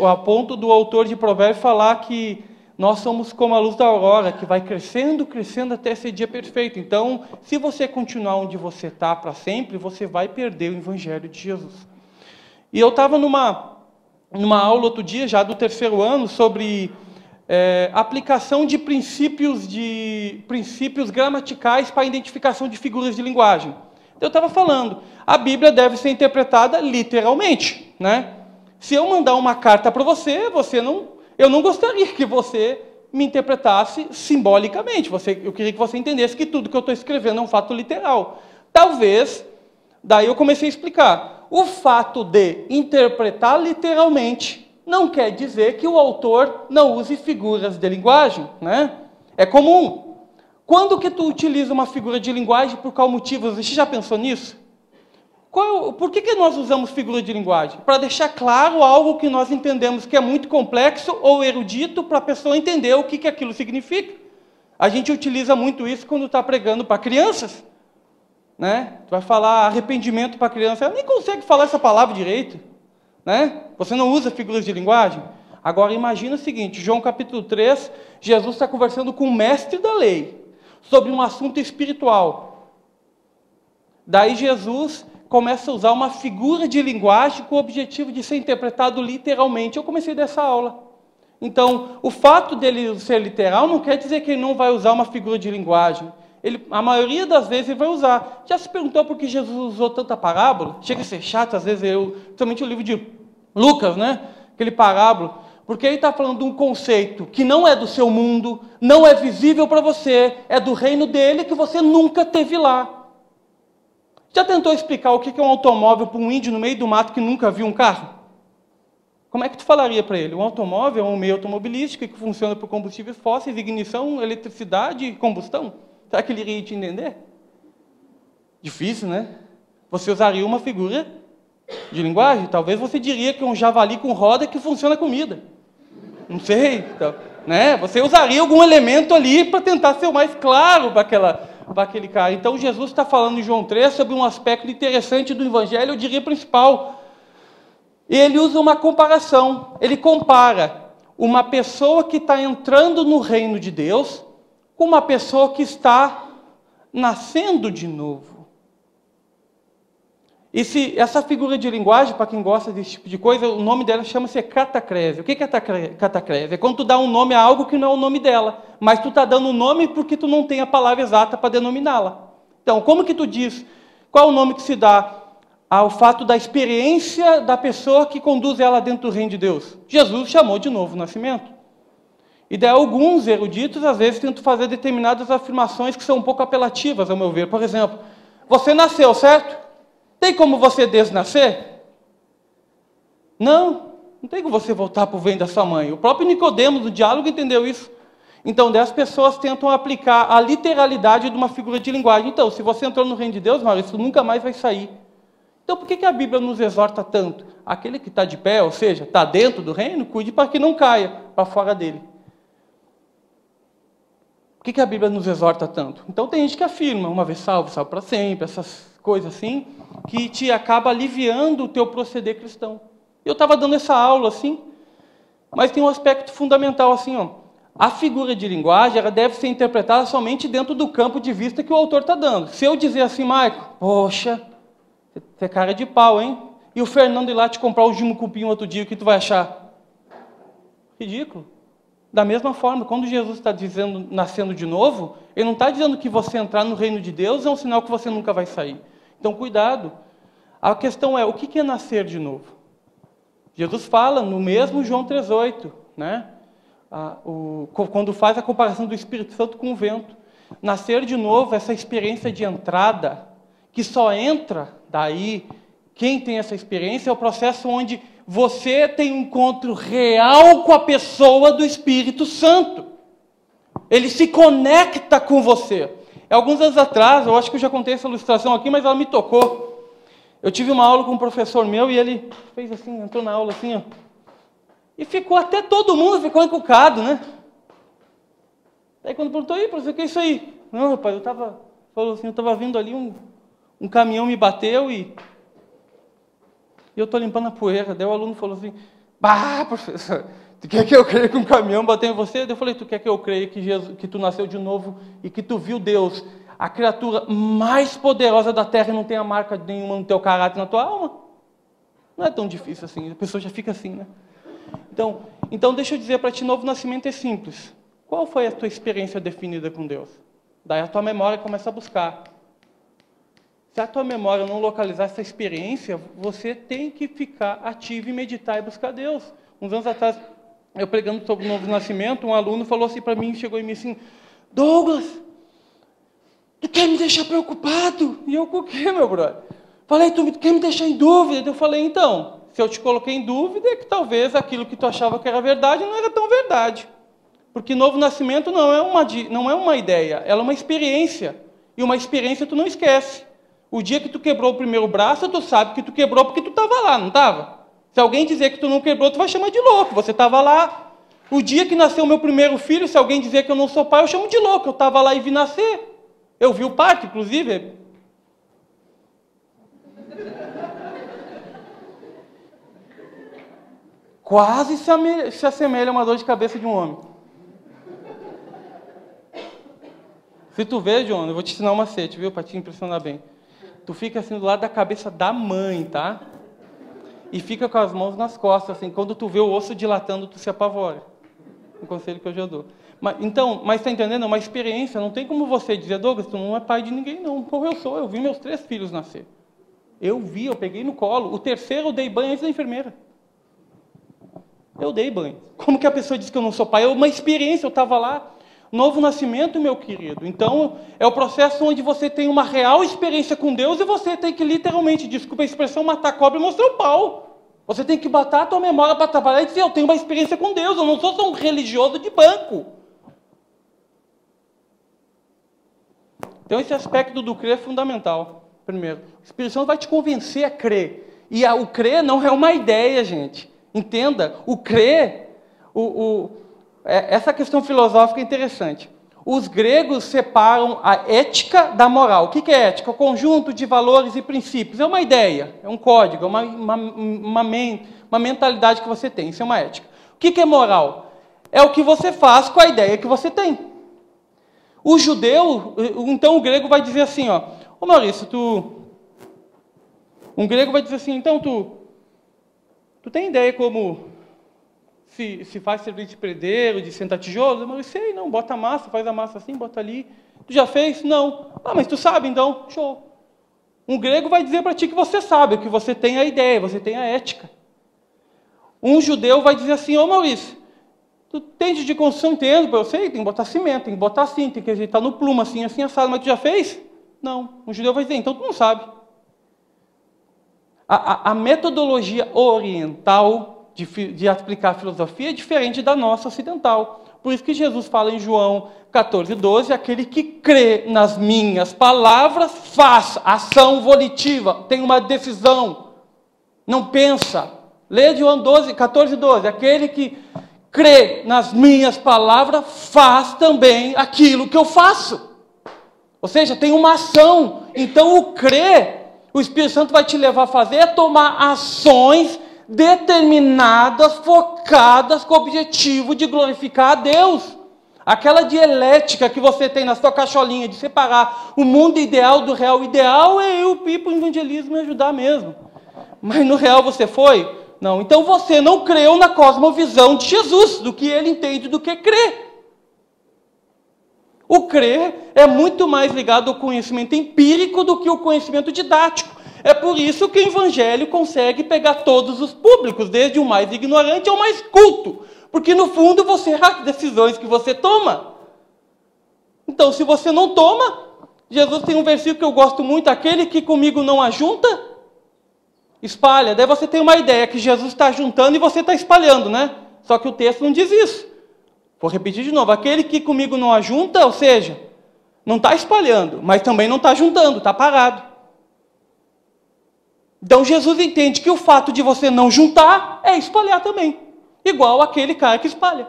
A ponto do autor de Provérbios falar que nós somos como a luz da aurora, que vai crescendo, crescendo até esse dia perfeito. Então, se você continuar onde você está para sempre, você vai perder o Evangelho de Jesus. E eu estava numa aula outro dia, já do terceiro ano, sobre aplicação de princípios gramaticais para a identificação de figuras de linguagem. Então, eu estava falando, a Bíblia deve ser interpretada literalmente, né? Se eu mandar uma carta para você, eu não gostaria que você me interpretasse simbolicamente. Eu queria que você entendesse que tudo que eu estou escrevendo é um fato literal. Talvez, daí eu comecei a explicar. O fato de interpretar literalmente não quer dizer que o autor não use figuras de linguagem, né? É comum. Quando que tu utiliza uma figura de linguagem, por qual motivo? Você já pensou nisso? Por que nós usamos figura de linguagem? Para deixar claro algo que nós entendemos que é muito complexo ou erudito para a pessoa entender o que aquilo significa. A gente utiliza muito isso quando está pregando para crianças. Né? Tu vai falar arrependimento para a criança, ela nem consegue falar essa palavra direito. Né? Você não usa figuras de linguagem? Agora imagina o seguinte, João capítulo 3, Jesus está conversando com o mestre da lei sobre um assunto espiritual. Daí Jesus começa a usar uma figura de linguagem com o objetivo de ser interpretado literalmente. Eu comecei dessa aula. Então, o fato dele ser literal não quer dizer que ele não vai usar uma figura de linguagem. A maioria das vezes ele vai usar. Já se perguntou por que Jesus usou tanta parábola? Chega a ser chato, às vezes, principalmente o livro de Lucas, né? Aquele parábola. Porque ele está falando de um conceito que não é do seu mundo, não é visível para você, é do reino dele que você nunca teve lá. Já tentou explicar o que é um automóvel para um índio no meio do mato que nunca viu um carro? Como é que tu falaria para ele? Um automóvel é um meio automobilístico que funciona por combustíveis fósseis, ignição, eletricidade e combustão. Será que ele iria te entender? Difícil, né? Você usaria uma figura de linguagem? Talvez você diria que é um javali com roda que funciona comida. Não sei. Então, né? Você usaria algum elemento ali para tentar ser o mais claro para aquele cara. Então, Jesus está falando em João 3 sobre um aspecto interessante do Evangelho, eu diria principal. E ele usa uma comparação. Ele compara uma pessoa que está entrando no reino de Deus com uma pessoa que está nascendo de novo. Essa figura de linguagem, para quem gosta desse tipo de coisa, o nome dela chama-se catacrese. O que é catacrese? É quando tu dá um nome a algo que não é o nome dela, mas tu está dando o nome porque tu não tem a palavra exata para denominá-la. Então, como que tu diz? Qual é o nome que se dá ao fato da experiência da pessoa que conduz ela dentro do reino de Deus? Jesus chamou de novo nascimento. E daí alguns eruditos, às vezes, tentam fazer determinadas afirmações que são um pouco apelativas, ao meu ver. Por exemplo, você nasceu, certo? Tem como você desnascer? Não tem como você voltar para o ventre da sua mãe. O próprio Nicodemos, no diálogo, entendeu isso. Então, daí as pessoas tentam aplicar a literalidade de uma figura de linguagem. Então, se você entrou no reino de Deus, Maurício, nunca mais vai sair. Então, por que a Bíblia nos exorta tanto? Aquele que está de pé, ou seja, está dentro do reino, cuide para que não caia para fora dele. Por que a Bíblia nos exorta tanto? Então, tem gente que afirma, uma vez salvo, salvo para sempre, essas coisas assim, que te acaba aliviando o teu proceder cristão. Eu estava dando essa aula assim, Mas tem um aspecto fundamental assim, ó. A figura de linguagem, ela deve ser interpretada somente dentro do campo de vista que o autor está dando. Se eu dizer assim, Maico, poxa, você é cara de pau, hein? E o Fernando ir lá te comprar o Jumucupim outro dia, o que tu vai achar? Ridículo. Da mesma forma, quando Jesus está dizendo nascendo de novo, ele não está dizendo que você entrar no reino de Deus é um sinal que você nunca vai sair. Então, cuidado. A questão é, o que é nascer de novo? Jesus fala no mesmo João 3,8, né? Quando faz a comparação do Espírito Santo com o vento. Nascer de novo, essa experiência de entrada, que só entra daí, quem tem essa experiência, é o processo onde você tem um encontro real com a pessoa do Espírito Santo. Ele se conecta com você. Alguns anos atrás, eu acho que eu já contei essa ilustração aqui, mas ela me tocou. Eu tive uma aula com um professor meu e ele fez assim, entrou na aula assim, ó, e ficou, até todo mundo ficou encucado, né? Aí quando perguntou, aí, professor, o que é isso aí? Não, rapaz, falou assim, eu estava vindo ali, um caminhão me bateu e eu estou limpando a poeira. Daí o aluno falou assim, bah, professor, tu quer que eu creia que um caminhão bateu em você? Daí eu falei, tu quer que eu creia que tu nasceu de novo e que tu viu Deus, a criatura mais poderosa da terra, e não tem a marca nenhuma no teu caráter, na tua alma? Não é tão difícil assim, a pessoa já fica assim, né? Então deixa eu dizer para ti, novo nascimento é simples. Qual foi a tua experiência definida com Deus? Daí a tua memória começa a buscar. Se a tua memória não localizar essa experiência, você tem que ficar ativo e meditar e buscar Deus. Uns anos atrás, eu pregando sobre o novo nascimento, um aluno falou assim para mim, chegou em mim assim, Douglas, tu quer me deixar preocupado? E eu, com o quê, meu brother? Falei, tu quer me deixar em dúvida? Eu falei, então, se eu te coloquei em dúvida, é que talvez aquilo que tu achava que era verdade não era tão verdade. Porque novo nascimento não é uma ideia, ela é uma experiência. E uma experiência tu não esquece. O dia que tu quebrou o primeiro braço, tu sabe que tu quebrou porque tu estava lá, não estava? Se alguém dizer que tu não quebrou, tu vai chamar de louco, você estava lá. O dia que nasceu o meu primeiro filho, se alguém dizer que eu não sou pai, eu chamo de louco, eu estava lá e vi nascer. Eu vi o parto, inclusive. Quase se assemelha a uma dor de cabeça de um homem. Se tu vê, John, eu vou te ensinar um macete, viu? Para te impressionar bem. Tu fica assim do lado da cabeça da mãe, tá? E fica com as mãos nas costas, assim. Quando tu vê o osso dilatando, tu se apavora. Um conselho que eu já dou. Mas tá entendendo? É uma experiência. Não tem como você dizer, Douglas, tu não é pai de ninguém, não. Como eu sou. Eu vi meus 3 filhos nascer. Eu peguei no colo. O terceiro eu dei banho antes da enfermeira. Eu dei banho. Como que a pessoa diz que eu não sou pai? É uma experiência, eu estava lá. Novo nascimento, meu querido. Então, é o processo onde você tem uma real experiência com Deus e você tem que literalmente, desculpa a expressão, matar a cobra e mostrar o pau. Você tem que botar a tua memória para trabalhar e dizer, eu tenho uma experiência com Deus, eu não sou só um religioso de banco. Então, esse aspecto do crer é fundamental. Primeiro, o Espírito Santo vai te convencer a crer. E o crer não é uma ideia, gente. Entenda, o crer... Essa questão filosófica é interessante. Os gregos separam a ética da moral. O que é ética? O conjunto de valores e princípios. É uma ideia, é um código, é uma mentalidade que você tem. Isso é uma ética. O que é moral? É o que você faz com a ideia que você tem. O judeu, então o grego vai dizer assim, ó, ô Maurício, um grego vai dizer assim, então tu tem ideia como... Se faz serviço de predeiro, de sentar tijolo, eu não sei, não, bota a massa, faz a massa assim, bota ali. Tu já fez? Não. Ah, mas tu sabe então? Show. Um grego vai dizer para ti que você sabe, que você tem a ideia, você tem a ética. Um judeu vai dizer assim, ô Maurício, tu entende de construção? Entendo, eu sei, tem que botar cimento, tem que botar assim, tem que ajeitar no plumo, assim, assado, mas tu já fez? Não. Um judeu vai dizer, então tu não sabe. A metodologia oriental de aplicar a filosofia é diferente da nossa ocidental. Por isso que Jesus fala em João 14:12, aquele que crê nas minhas palavras, faz ação volitiva, tem uma decisão, não pensa. Lê João 14:12, aquele que crê nas minhas palavras, faz também aquilo que eu faço. Ou seja, tem uma ação. Então o crer, o Espírito Santo vai te levar a fazer, é tomar ações determinadas, focadas com o objetivo de glorificar a Deus. Aquela dialética que você tem na sua cacholinha de separar o mundo ideal do real ideal é eu ir para o evangelismo e ajudar mesmo. Mas no real você foi? Não. Então você não creu na cosmovisão de Jesus, do que ele entende do que crer. O crer é muito mais ligado ao conhecimento empírico do que o conhecimento didático. É por isso que o evangelho consegue pegar todos os públicos, desde o mais ignorante ao mais culto. Porque, no fundo, você erra as decisões que você toma. Então, se você não toma, Jesus tem um versículo que eu gosto muito, aquele que comigo não ajunta, espalha. Daí você tem uma ideia que Jesus está juntando e você está espalhando, né? Só que o texto não diz isso. Vou repetir de novo, aquele que comigo não ajunta, ou seja, não está espalhando, mas também não está juntando, está parado. Então, Jesus entende que o fato de você não juntar é espalhar também. Igual aquele cara que espalha.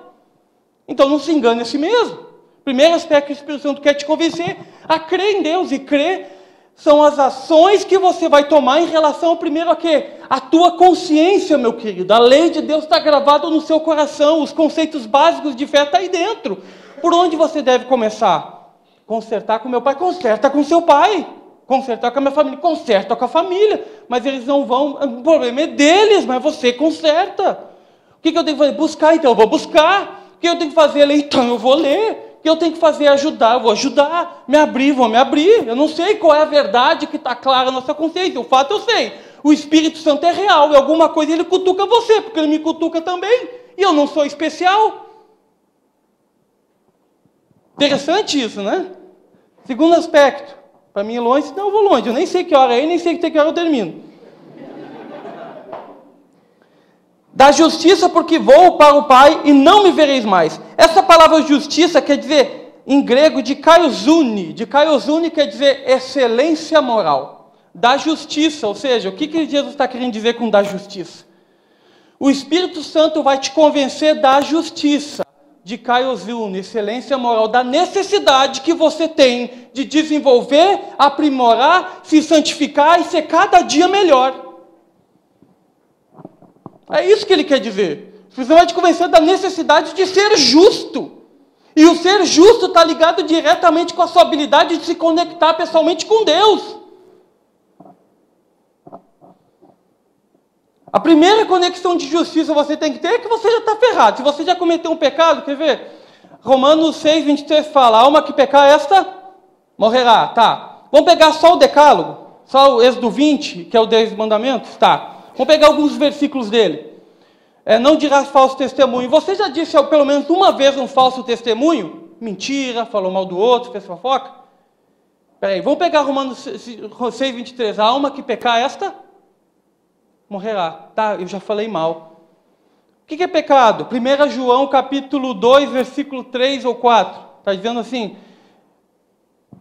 Então não se engane a si mesmo. Primeiro aspecto que o Espírito Santo quer te convencer a crer em Deus. E crer são as ações que você vai tomar em relação ao primeiro a quê? A tua consciência, meu querido. A lei de Deus está gravada no seu coração. Os conceitos básicos de fé estão aí dentro. Por onde você deve começar? Consertar com meu pai? Conserta com seu pai. Consertar com a minha família? Conserta com a família. Mas eles não vão... O problema é deles, mas você conserta. O que eu tenho que fazer? Buscar, então eu vou buscar. O que eu tenho que fazer? Ler, então eu vou ler. O que eu tenho que fazer? Ajudar, eu vou ajudar. Me abrir, vou me abrir. Eu não sei qual é a verdade que está clara na sua consciência. O fato eu sei. O Espírito Santo é real. E alguma coisa ele cutuca você, porque ele me cutuca também. E eu não sou especial. Interessante isso, né? Segundo aspecto. Para mim, longe, senão eu vou longe. Eu nem sei que hora é, nem sei que hora eu termino. Da justiça, porque vou para o Pai e não me vereis mais. Essa palavra justiça quer dizer, em grego, de kaiosune. De kaiosune quer dizer excelência moral. Da justiça, ou seja, o que Jesus está querendo dizer com da justiça? O Espírito Santo vai te convencer da justiça, de kaiosune, excelência moral, da necessidade que você tem de desenvolver, aprimorar, se santificar e ser cada dia melhor. É isso que ele quer dizer. Você vai te convencer da necessidade de ser justo. E o ser justo está ligado diretamente com a sua habilidade de se conectar pessoalmente com Deus. A primeira conexão de justiça você tem que ter é que você já está ferrado. Se você já cometeu um pecado, quer ver? Romanos 6, 23 fala, a alma que pecar esta, morrerá. Tá. Vamos pegar só o decálogo, só o Êxodo 20, que é o 10 mandamentos? Tá. Vamos pegar alguns versículos dele. Não dirás falso testemunho. Você já disse pelo menos uma vez um falso testemunho? Mentira, falou mal do outro, fez fofoca? Espera aí, vamos pegar Romanos 6, 23. A alma que pecar esta, morrerá. Tá, eu já falei mal. O que é pecado? 1 João capítulo 2, versículo 3 ou 4. Está dizendo assim,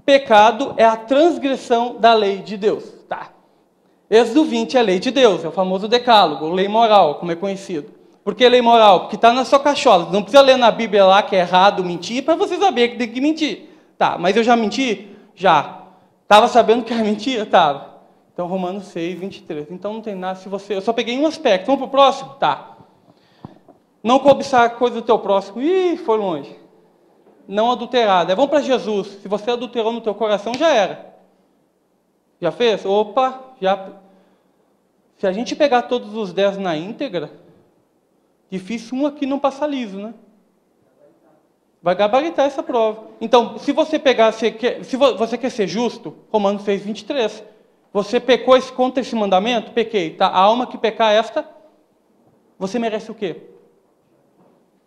pecado é a transgressão da lei de Deus. Tá. Êxodo 20 é a lei de Deus, é o famoso decálogo, lei moral, como é conhecido. Por que lei moral? Porque está na sua cachola. Não precisa ler na Bíblia lá que é errado mentir, para você saber que tem que mentir. Tá, mas eu já menti? Já. Estava sabendo que era mentira? Estava. Então, Romanos 6, 23. Então, não tem nada. Se você... Eu só peguei um aspecto. Vamos para o próximo? Tá. Não cobiçar a coisa do teu próximo. Ih, foi longe. Não adulterado. Vamos para Jesus. Se você adulterou no teu coração, já era. Já fez? Opa, já... Se a gente pegar todos os 10 na íntegra, difícil um aqui não passar liso, né? Vai gabaritar essa prova. Então, se você pegar, se você quer ser justo, Romanos 6, 23, você pecou contra esse mandamento? Pequei. Tá? A alma que pecar esta, você merece o quê?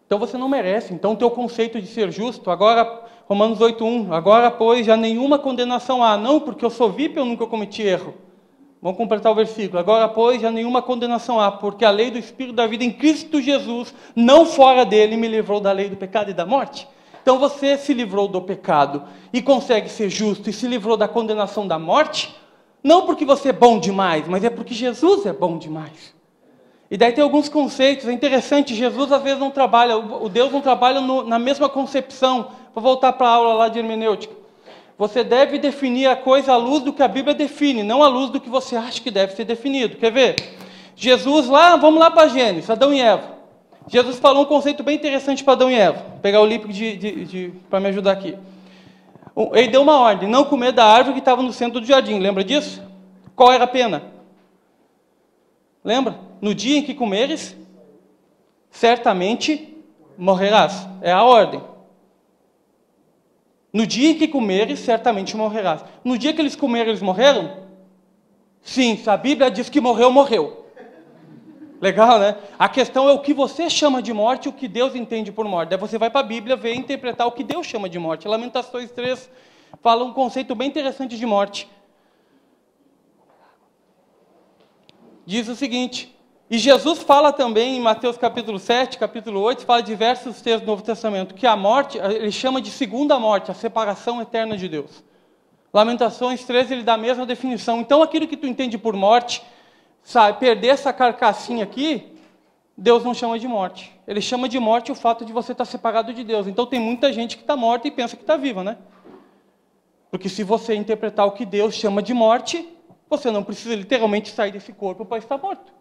Então você não merece. Então o teu conceito de ser justo, agora, Romanos 8:1, agora, pois, já nenhuma condenação há. Não, porque eu sou VIP, eu nunca cometi erro. Vamos completar o versículo. Agora, pois, já nenhuma condenação há, porque a lei do Espírito da vida em Cristo Jesus, não fora dele, me livrou da lei do pecado e da morte. Então você se livrou do pecado e consegue ser justo e se livrou da condenação da morte, não porque você é bom demais, mas é porque Jesus é bom demais. E daí tem alguns conceitos, é interessante, Jesus às vezes não trabalha, o Deus não trabalha na mesma concepção. Vou voltar para a aula lá de hermenêutica. Você deve definir a coisa à luz do que a Bíblia define, não à luz do que você acha que deve ser definido. Quer ver? Jesus lá, vamos lá para Gênesis, Adão e Eva. Jesus falou um conceito bem interessante para Adão e Eva. Vou pegar o livro para me ajudar aqui. Ele deu uma ordem, não comer da árvore que estava no centro do jardim. Lembra disso? Qual era a pena? Lembra? No dia em que comeres, certamente morrerás. É a ordem. No dia em que comeres, certamente morrerás. No dia que eles comeram, eles morreram? Sim, se a Bíblia diz que morreu, morreu. Legal, né? A questão é o que você chama de morte e o que Deus entende por morte. Daí você vai para a Bíblia ver e interpretar o que Deus chama de morte. Lamentações 3 fala um conceito bem interessante de morte. Diz o seguinte, e Jesus fala também em Mateus capítulo 7, capítulo 8, fala diversos textos do Novo Testamento, que a morte, ele chama de segunda morte, a separação eterna de Deus. Lamentações 13, ele dá a mesma definição. Então, aquilo que tu entende por morte, sabe, perder essa carcassinha aqui, Deus não chama de morte. Ele chama de morte o fato de você estar separado de Deus. Então, tem muita gente que está morta e pensa que está viva, né? Porque se você interpretar o que Deus chama de morte, você não precisa literalmente sair desse corpo para estar morto.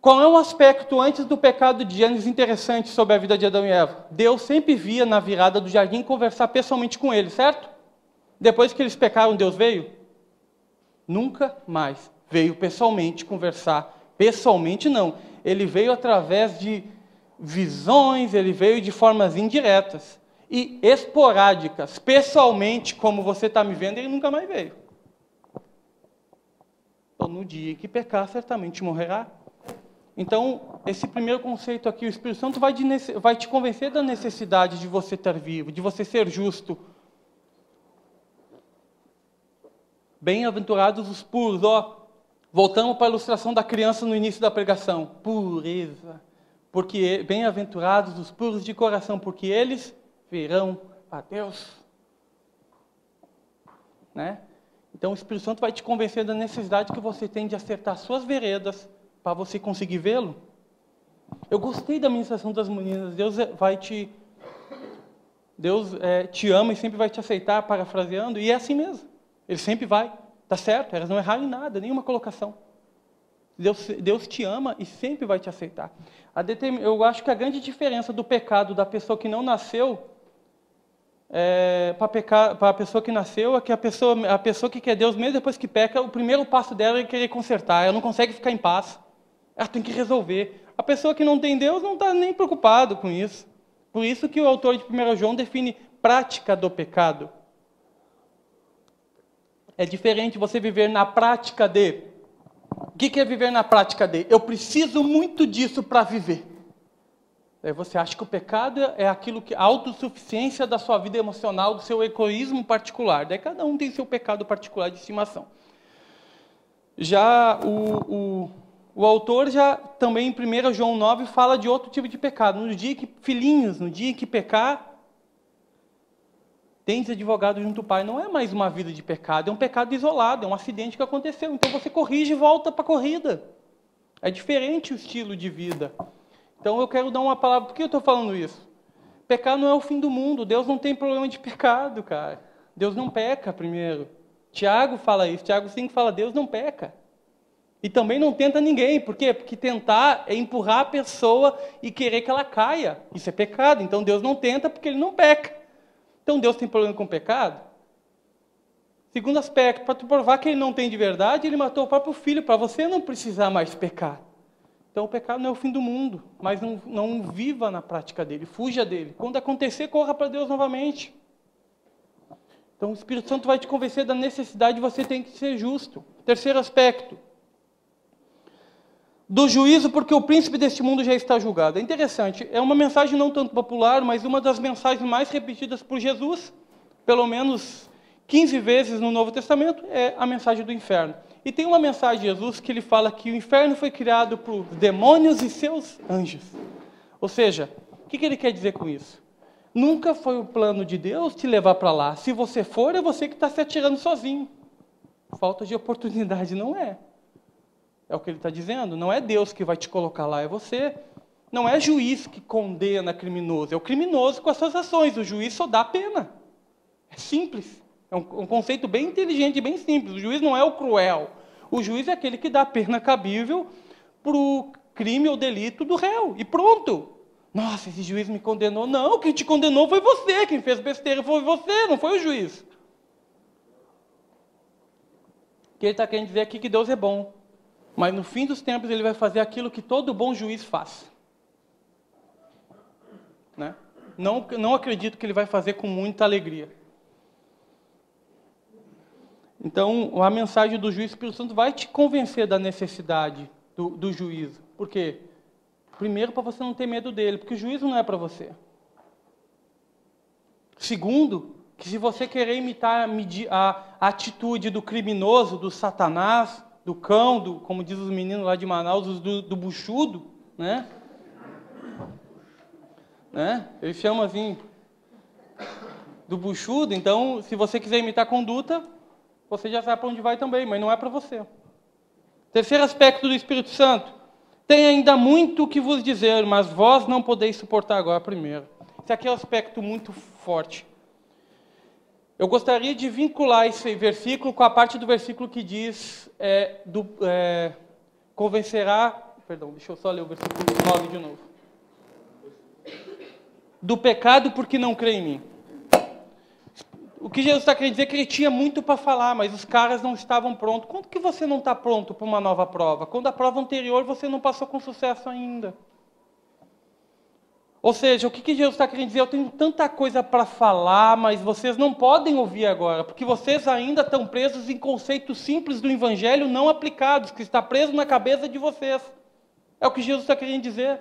Qual é um aspecto antes do pecado de Gênesis interessante sobre a vida de Adão e Eva? Deus sempre via na virada do jardim conversar pessoalmente com eles, certo? Depois que eles pecaram, Deus veio? Nunca mais veio pessoalmente conversar. Pessoalmente não. Ele veio através de visões, ele veio de formas indiretas e esporádicas. Pessoalmente, como você está me vendo, ele nunca mais veio. Então, no dia que pecar, certamente morrerá. Então, esse primeiro conceito aqui, o Espírito Santo vai te convencer da necessidade de você estar vivo, de você ser justo. Bem-aventurados os puros, ó. Voltamos para a ilustração da criança no início da pregação. Pureza. Porque bem-aventurados os puros de coração, porque eles verão a Deus. Né? Então, o Espírito Santo vai te convencer da necessidade que você tem de acertar suas veredas, para você conseguir vê-lo. Eu gostei da ministração das meninas. Deus te ama e sempre vai te aceitar, parafraseando, e é assim mesmo. Ele sempre vai, tá certo? Elas não erraram em nada, nenhuma colocação. Deus te ama e sempre vai te aceitar. Eu acho que a grande diferença do pecado da pessoa que não nasceu para a pessoa que nasceu é que a pessoa que quer Deus, mesmo depois que peca, o primeiro passo dela é querer consertar. Ela não consegue ficar em paz. Ela tem que resolver. A pessoa que não tem Deus não está nem preocupado com isso. Por isso que o autor de 1 João define prática do pecado. É diferente você viver na prática de. O que é viver na prática de? Eu preciso muito disso para viver. Aí você acha que o pecado é aquilo que a autossuficiência da sua vida emocional, do seu egoísmo particular. Daí cada um tem seu pecado particular de estimação. Já o autor já também em 1 João 9 fala de outro tipo de pecado. No dia que pecar, tens advogado junto ao Pai. Não é mais uma vida de pecado, é um pecado isolado, é um acidente que aconteceu. Então você corrige e volta para a corrida. É diferente o estilo de vida. Então eu quero dar uma palavra. Por que eu estou falando isso? Pecar não é o fim do mundo. Deus não tem problema de pecado, cara. Deus não peca primeiro. Tiago fala isso. Tiago 5 fala, Deus não peca. E também não tenta ninguém. Por quê? Porque tentar é empurrar a pessoa e querer que ela caia. Isso é pecado. Então Deus não tenta porque Ele não peca. Então Deus tem problema com o pecado? Segundo aspecto, para tu provar que Ele não tem de verdade, Ele matou o próprio Filho, para você não precisar mais pecar. Então o pecado não é o fim do mundo, mas não viva na prática dele, fuja dele. Quando acontecer, corra para Deus novamente. Então o Espírito Santo vai te convencer da necessidade de você ter que ser justo. Terceiro aspecto. Do juízo, porque o príncipe deste mundo já está julgado. É interessante, é uma mensagem não tanto popular, mas uma das mensagens mais repetidas por Jesus, pelo menos 15 vezes no Novo Testamento, é a mensagem do inferno. E tem uma mensagem de Jesus que ele fala que o inferno foi criado por demônios e seus anjos. Ou seja, o que ele quer dizer com isso? Nunca foi o plano de Deus te levar para lá. Se você for, é você que está se atirando sozinho. Falta de oportunidade não é. É o que ele está dizendo. Não é Deus que vai te colocar lá, é você. Não é juiz que condena criminoso. É o criminoso com as suas ações. O juiz só dá a pena. É simples. É um conceito bem inteligente e bem simples. O juiz não é o cruel. O juiz é aquele que dá a pena cabível para o crime ou delito do réu. E pronto. Nossa, esse juiz me condenou. Não, quem te condenou foi você. Quem fez besteira foi você, não foi o juiz. O que ele está querendo dizer aqui é que Deus é bom. Mas no fim dos tempos ele vai fazer aquilo que todo bom juiz faz. Né? Não acredito que ele vai fazer com muita alegria. Então, a mensagem do juiz Espírito Santo vai te convencer da necessidade do juízo. Por quê? Primeiro, para você não ter medo dele, porque o juízo não é para você. Segundo, que se você querer imitar a atitude do criminoso, do Satanás, do cão, como diz os meninos lá de Manaus, do buchudo, né? Eles chamam assim, do buchudo. Então, se você quiser imitar a conduta, você já sabe para onde vai também, mas não é para você. Terceiro aspecto do Espírito Santo. Tem ainda muito o que vos dizer, mas vós não podeis suportar agora primeiro. Esse aqui é um aspecto muito forte. Eu gostaria de vincular esse versículo com a parte do versículo que diz, convencerá... Perdão, deixa eu só ler o versículo 9 de novo. Do pecado porque não crê em mim. O que Jesus está querendo dizer é que ele tinha muito para falar, mas os caras não estavam prontos. Quando que você não está pronto para uma nova prova? Quando a prova anterior você não passou com sucesso ainda. Ou seja, o que Jesus está querendo dizer? Eu tenho tanta coisa para falar, mas vocês não podem ouvir agora, porque vocês ainda estão presos em conceitos simples do Evangelho não aplicados, que está preso na cabeça de vocês. É o que Jesus está querendo dizer.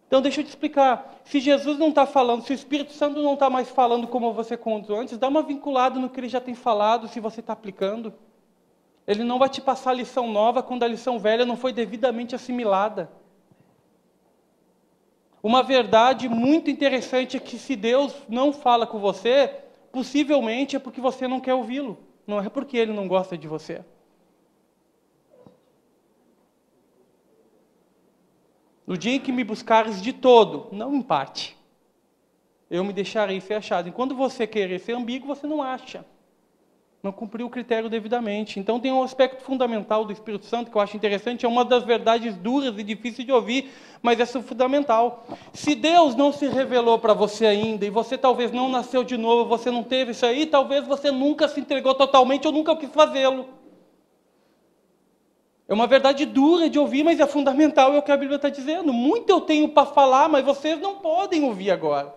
Então, deixa eu te explicar. Se Jesus não está falando, se o Espírito Santo não está mais falando como você contou antes, dá uma vinculada no que ele já tem falado, se você está aplicando. Ele não vai te passar lição nova quando a lição velha não foi devidamente assimilada. Uma verdade muito interessante é que se Deus não fala com você, possivelmente é porque você não quer ouvi-lo. Não é porque ele não gosta de você. No dia em que me buscares de todo, não em parte, eu me deixarei ser achado. Enquanto você querer ser ambíguo, você não acha. Não cumpriu o critério devidamente. Então tem um aspecto fundamental do Espírito Santo que eu acho interessante, é uma das verdades duras e difíceis de ouvir, mas essa é fundamental. Se Deus não se revelou para você ainda, e você talvez não nasceu de novo, você não teve isso aí, talvez você nunca se entregou totalmente ou nunca quis fazê-lo. É uma verdade dura de ouvir, mas é fundamental, é o que a Bíblia está dizendo. Muito eu tenho para falar, mas vocês não podem ouvir agora.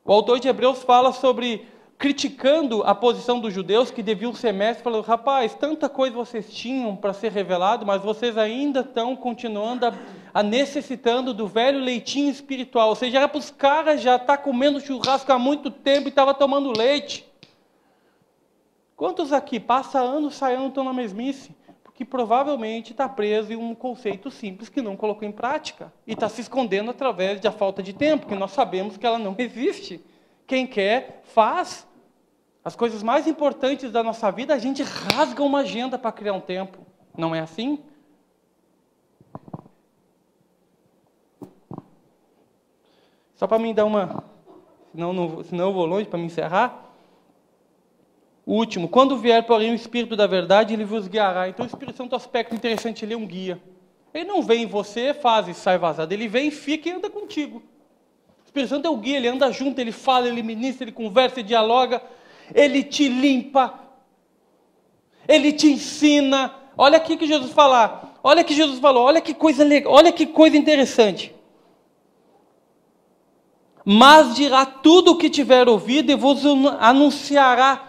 O autor de Hebreus fala sobre, criticando a posição dos judeus, que deviam ser mestres, falando, rapaz, tanta coisa vocês tinham para ser revelado, mas vocês ainda estão continuando a necessitando do velho leitinho espiritual. Ou seja, era para os caras já estar comendo churrasco há muito tempo e estavam tomando leite. Quantos aqui, passa anos, sai ano, estão na mesmice? Que provavelmente está preso em um conceito simples que não colocou em prática. E está se escondendo através da falta de tempo, que nós sabemos que ela não existe. Quem quer, faz. As coisas mais importantes da nossa vida, a gente rasga uma agenda para criar um tempo. Não é assim? Só para mim dar uma... Senão eu vou longe para me encerrar. O último, quando vier, porém, o Espírito da verdade, ele vos guiará. Então, o Espírito Santo é um aspecto interessante, ele é um guia. Ele não vem em você, faz e sai vazado. Ele vem, fica e anda contigo. O Espírito Santo é o guia, ele anda junto, ele fala, ele ministra, ele conversa, ele dialoga. Ele te limpa. Ele te ensina. Olha aqui que Jesus fala. Olha que Jesus falou, olha que coisa legal, olha que coisa interessante. Mas dirá tudo o que tiver ouvido e vos anunciará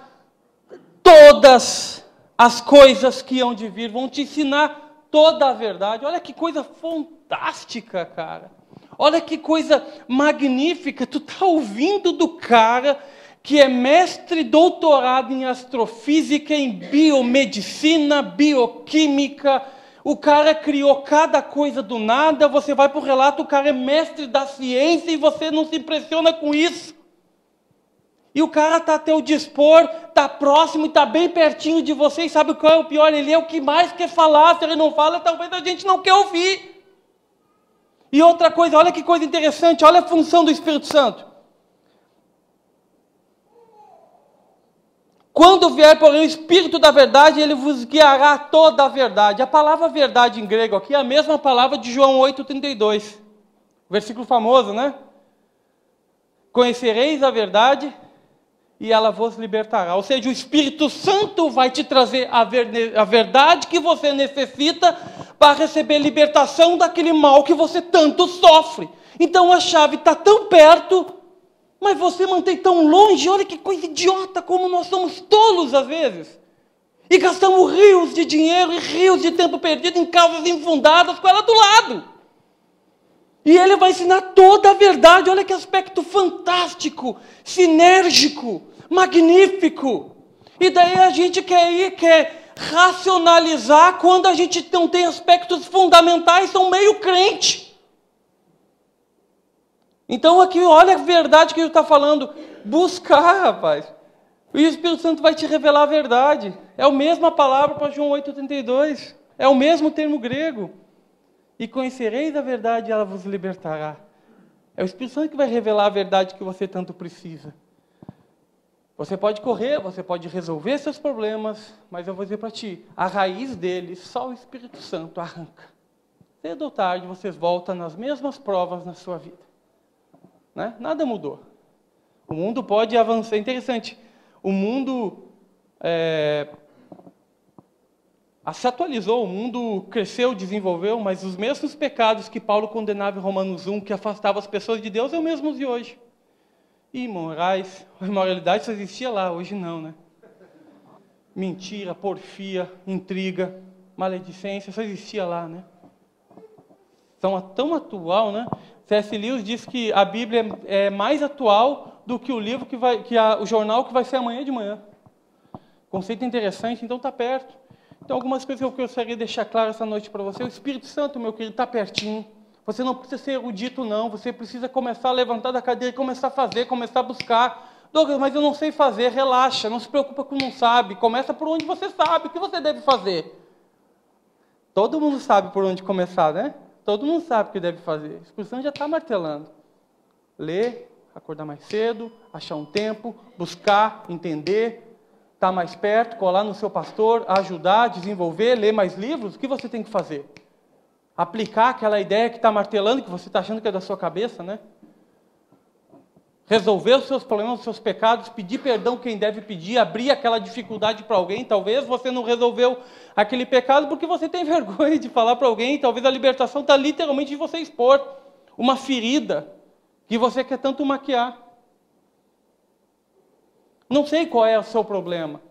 todas as coisas que hão de vir, vão te ensinar toda a verdade. Olha que coisa fantástica, cara. Olha que coisa magnífica. Tu está ouvindo do cara que é mestre doutorado em astrofísica, em biomedicina, bioquímica. O cara criou cada coisa do nada, você vai para o relato, o cara é mestre da ciência e você não se impressiona com isso. E o cara está a teu dispor, está próximo, está bem pertinho de você, e sabe qual é o pior? Ele é o que mais quer falar, se ele não fala, talvez a gente não quer ouvir. E outra coisa, olha que coisa interessante, olha a função do Espírito Santo. Quando vier, porém, o Espírito da verdade, ele vos guiará a toda a verdade. A palavra verdade em grego aqui é a mesma palavra de João 8,32. Versículo famoso, né? Conhecereis a verdade e ela vos libertará. Ou seja, o Espírito Santo vai te trazer a verdade que você necessita para receber libertação daquele mal que você tanto sofre. Então a chave está tão perto, mas você mantém tão longe. Olha que coisa idiota, como nós somos tolos às vezes. E gastamos rios de dinheiro e rios de tempo perdido em causas infundadas com ela do lado. E ele vai ensinar toda a verdade. Olha que aspecto fantástico, sinérgico, magnífico. E daí a gente quer racionalizar quando a gente não tem aspectos fundamentais, são meio crente. Então aqui, olha a verdade que ele está falando. Buscar, rapaz. E o Espírito Santo vai te revelar a verdade. É a mesma palavra para João 8,32. É o mesmo termo grego. E conhecereis a verdade e ela vos libertará. É o Espírito Santo que vai revelar a verdade que você tanto precisa. Você pode correr, você pode resolver seus problemas, mas eu vou dizer para ti, a raiz deles, só o Espírito Santo arranca. Cedo ou tarde, vocês voltam nas mesmas provas na sua vida. Né? Nada mudou. O mundo pode avançar. É interessante, o mundo se atualizou, o mundo cresceu, desenvolveu, mas os mesmos pecados que Paulo condenava em Romanos 1, que afastavam as pessoas de Deus, é o mesmo de hoje. Imorais, a imoralidade só existia lá, hoje não, né? Mentira, porfia, intriga, maledicência, só existia lá, né? São tão atual, né? C.S. Lewis diz que a Bíblia é mais atual do que o livro o jornal que vai ser amanhã de manhã. Conceito interessante, então está perto. Então, algumas coisas que eu gostaria de deixar claro essa noite para você. O Espírito Santo, meu querido, está pertinho. Você não precisa ser erudito, não. Você precisa começar a levantar da cadeira e começar a fazer, começar a buscar. Douglas, mas eu não sei fazer. Relaxa, não se preocupa com não sabe. Começa por onde você sabe. O que você deve fazer? Todo mundo sabe por onde começar, né? Todo mundo sabe o que deve fazer. O Espírito Santo já está martelando. Ler, acordar mais cedo, achar um tempo, buscar, entender, estar mais perto, colar no seu pastor, ajudar, desenvolver, ler mais livros. O que você tem que fazer? Aplicar aquela ideia que está martelando, que você está achando que é da sua cabeça, né? Resolver os seus problemas, os seus pecados, pedir perdão quem deve pedir, abrir aquela dificuldade para alguém. Talvez você não resolveu aquele pecado porque você tem vergonha de falar para alguém. Talvez a libertação está literalmente de você expor uma ferida que você quer tanto maquiar. Não sei qual é o seu problema,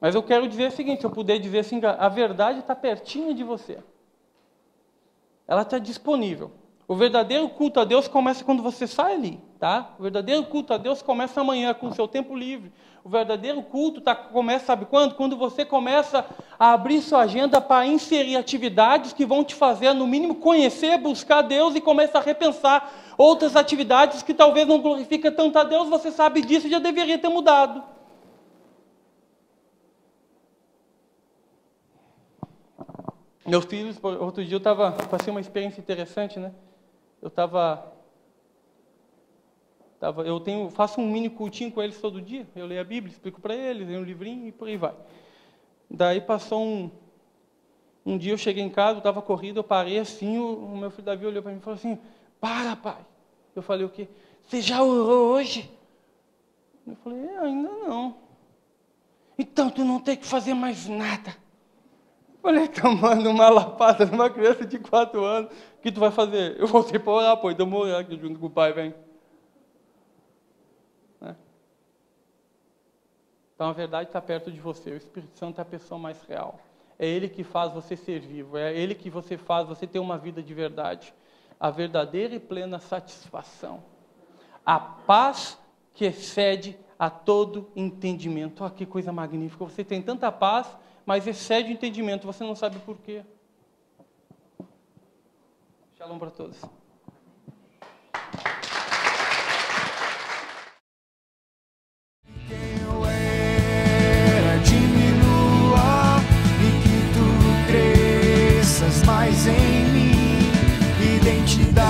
mas eu quero dizer o seguinte, se eu puder dizer assim, a verdade está pertinho de você. Ela está disponível. O verdadeiro culto a Deus começa quando você sai ali, tá? O verdadeiro culto a Deus começa amanhã, com o seu tempo livre. O verdadeiro culto começa, sabe quando? Quando você começa a abrir sua agenda para inserir atividades que vão te fazer, no mínimo, conhecer, buscar Deus e começa a repensar outras atividades que talvez não glorifiquem tanto a Deus, você sabe disso e já deveria ter mudado. Meus filhos, outro dia passei uma experiência interessante, né? Faço um mini cultinho com eles todo dia. Eu leio a Bíblia, explico para eles, leio um livrinho e por aí vai. Daí passou um dia, eu cheguei em casa, eu estava corrido, eu parei assim, o meu filho Davi olhou para mim e falou assim, para, pai. Eu falei, o quê? Você já orou hoje? Eu falei, ainda não. Então tu não tem que fazer mais nada. Eu falei, tomando uma lapada numa criança de 4 anos, o que tu vai fazer? Eu voltei para orar, pô, então vou orar aqui junto com o pai, vem. Então a verdade está perto de você, o Espírito Santo é a pessoa mais real. É Ele que faz você ser vivo, é Ele que faz você ter uma vida de verdade. A verdadeira e plena satisfação. A paz que excede a todo entendimento. Olha que coisa magnífica, você tem tanta paz, mas excede o entendimento, você não sabe por quê. Shalom para todos. Mais em mim, identidade.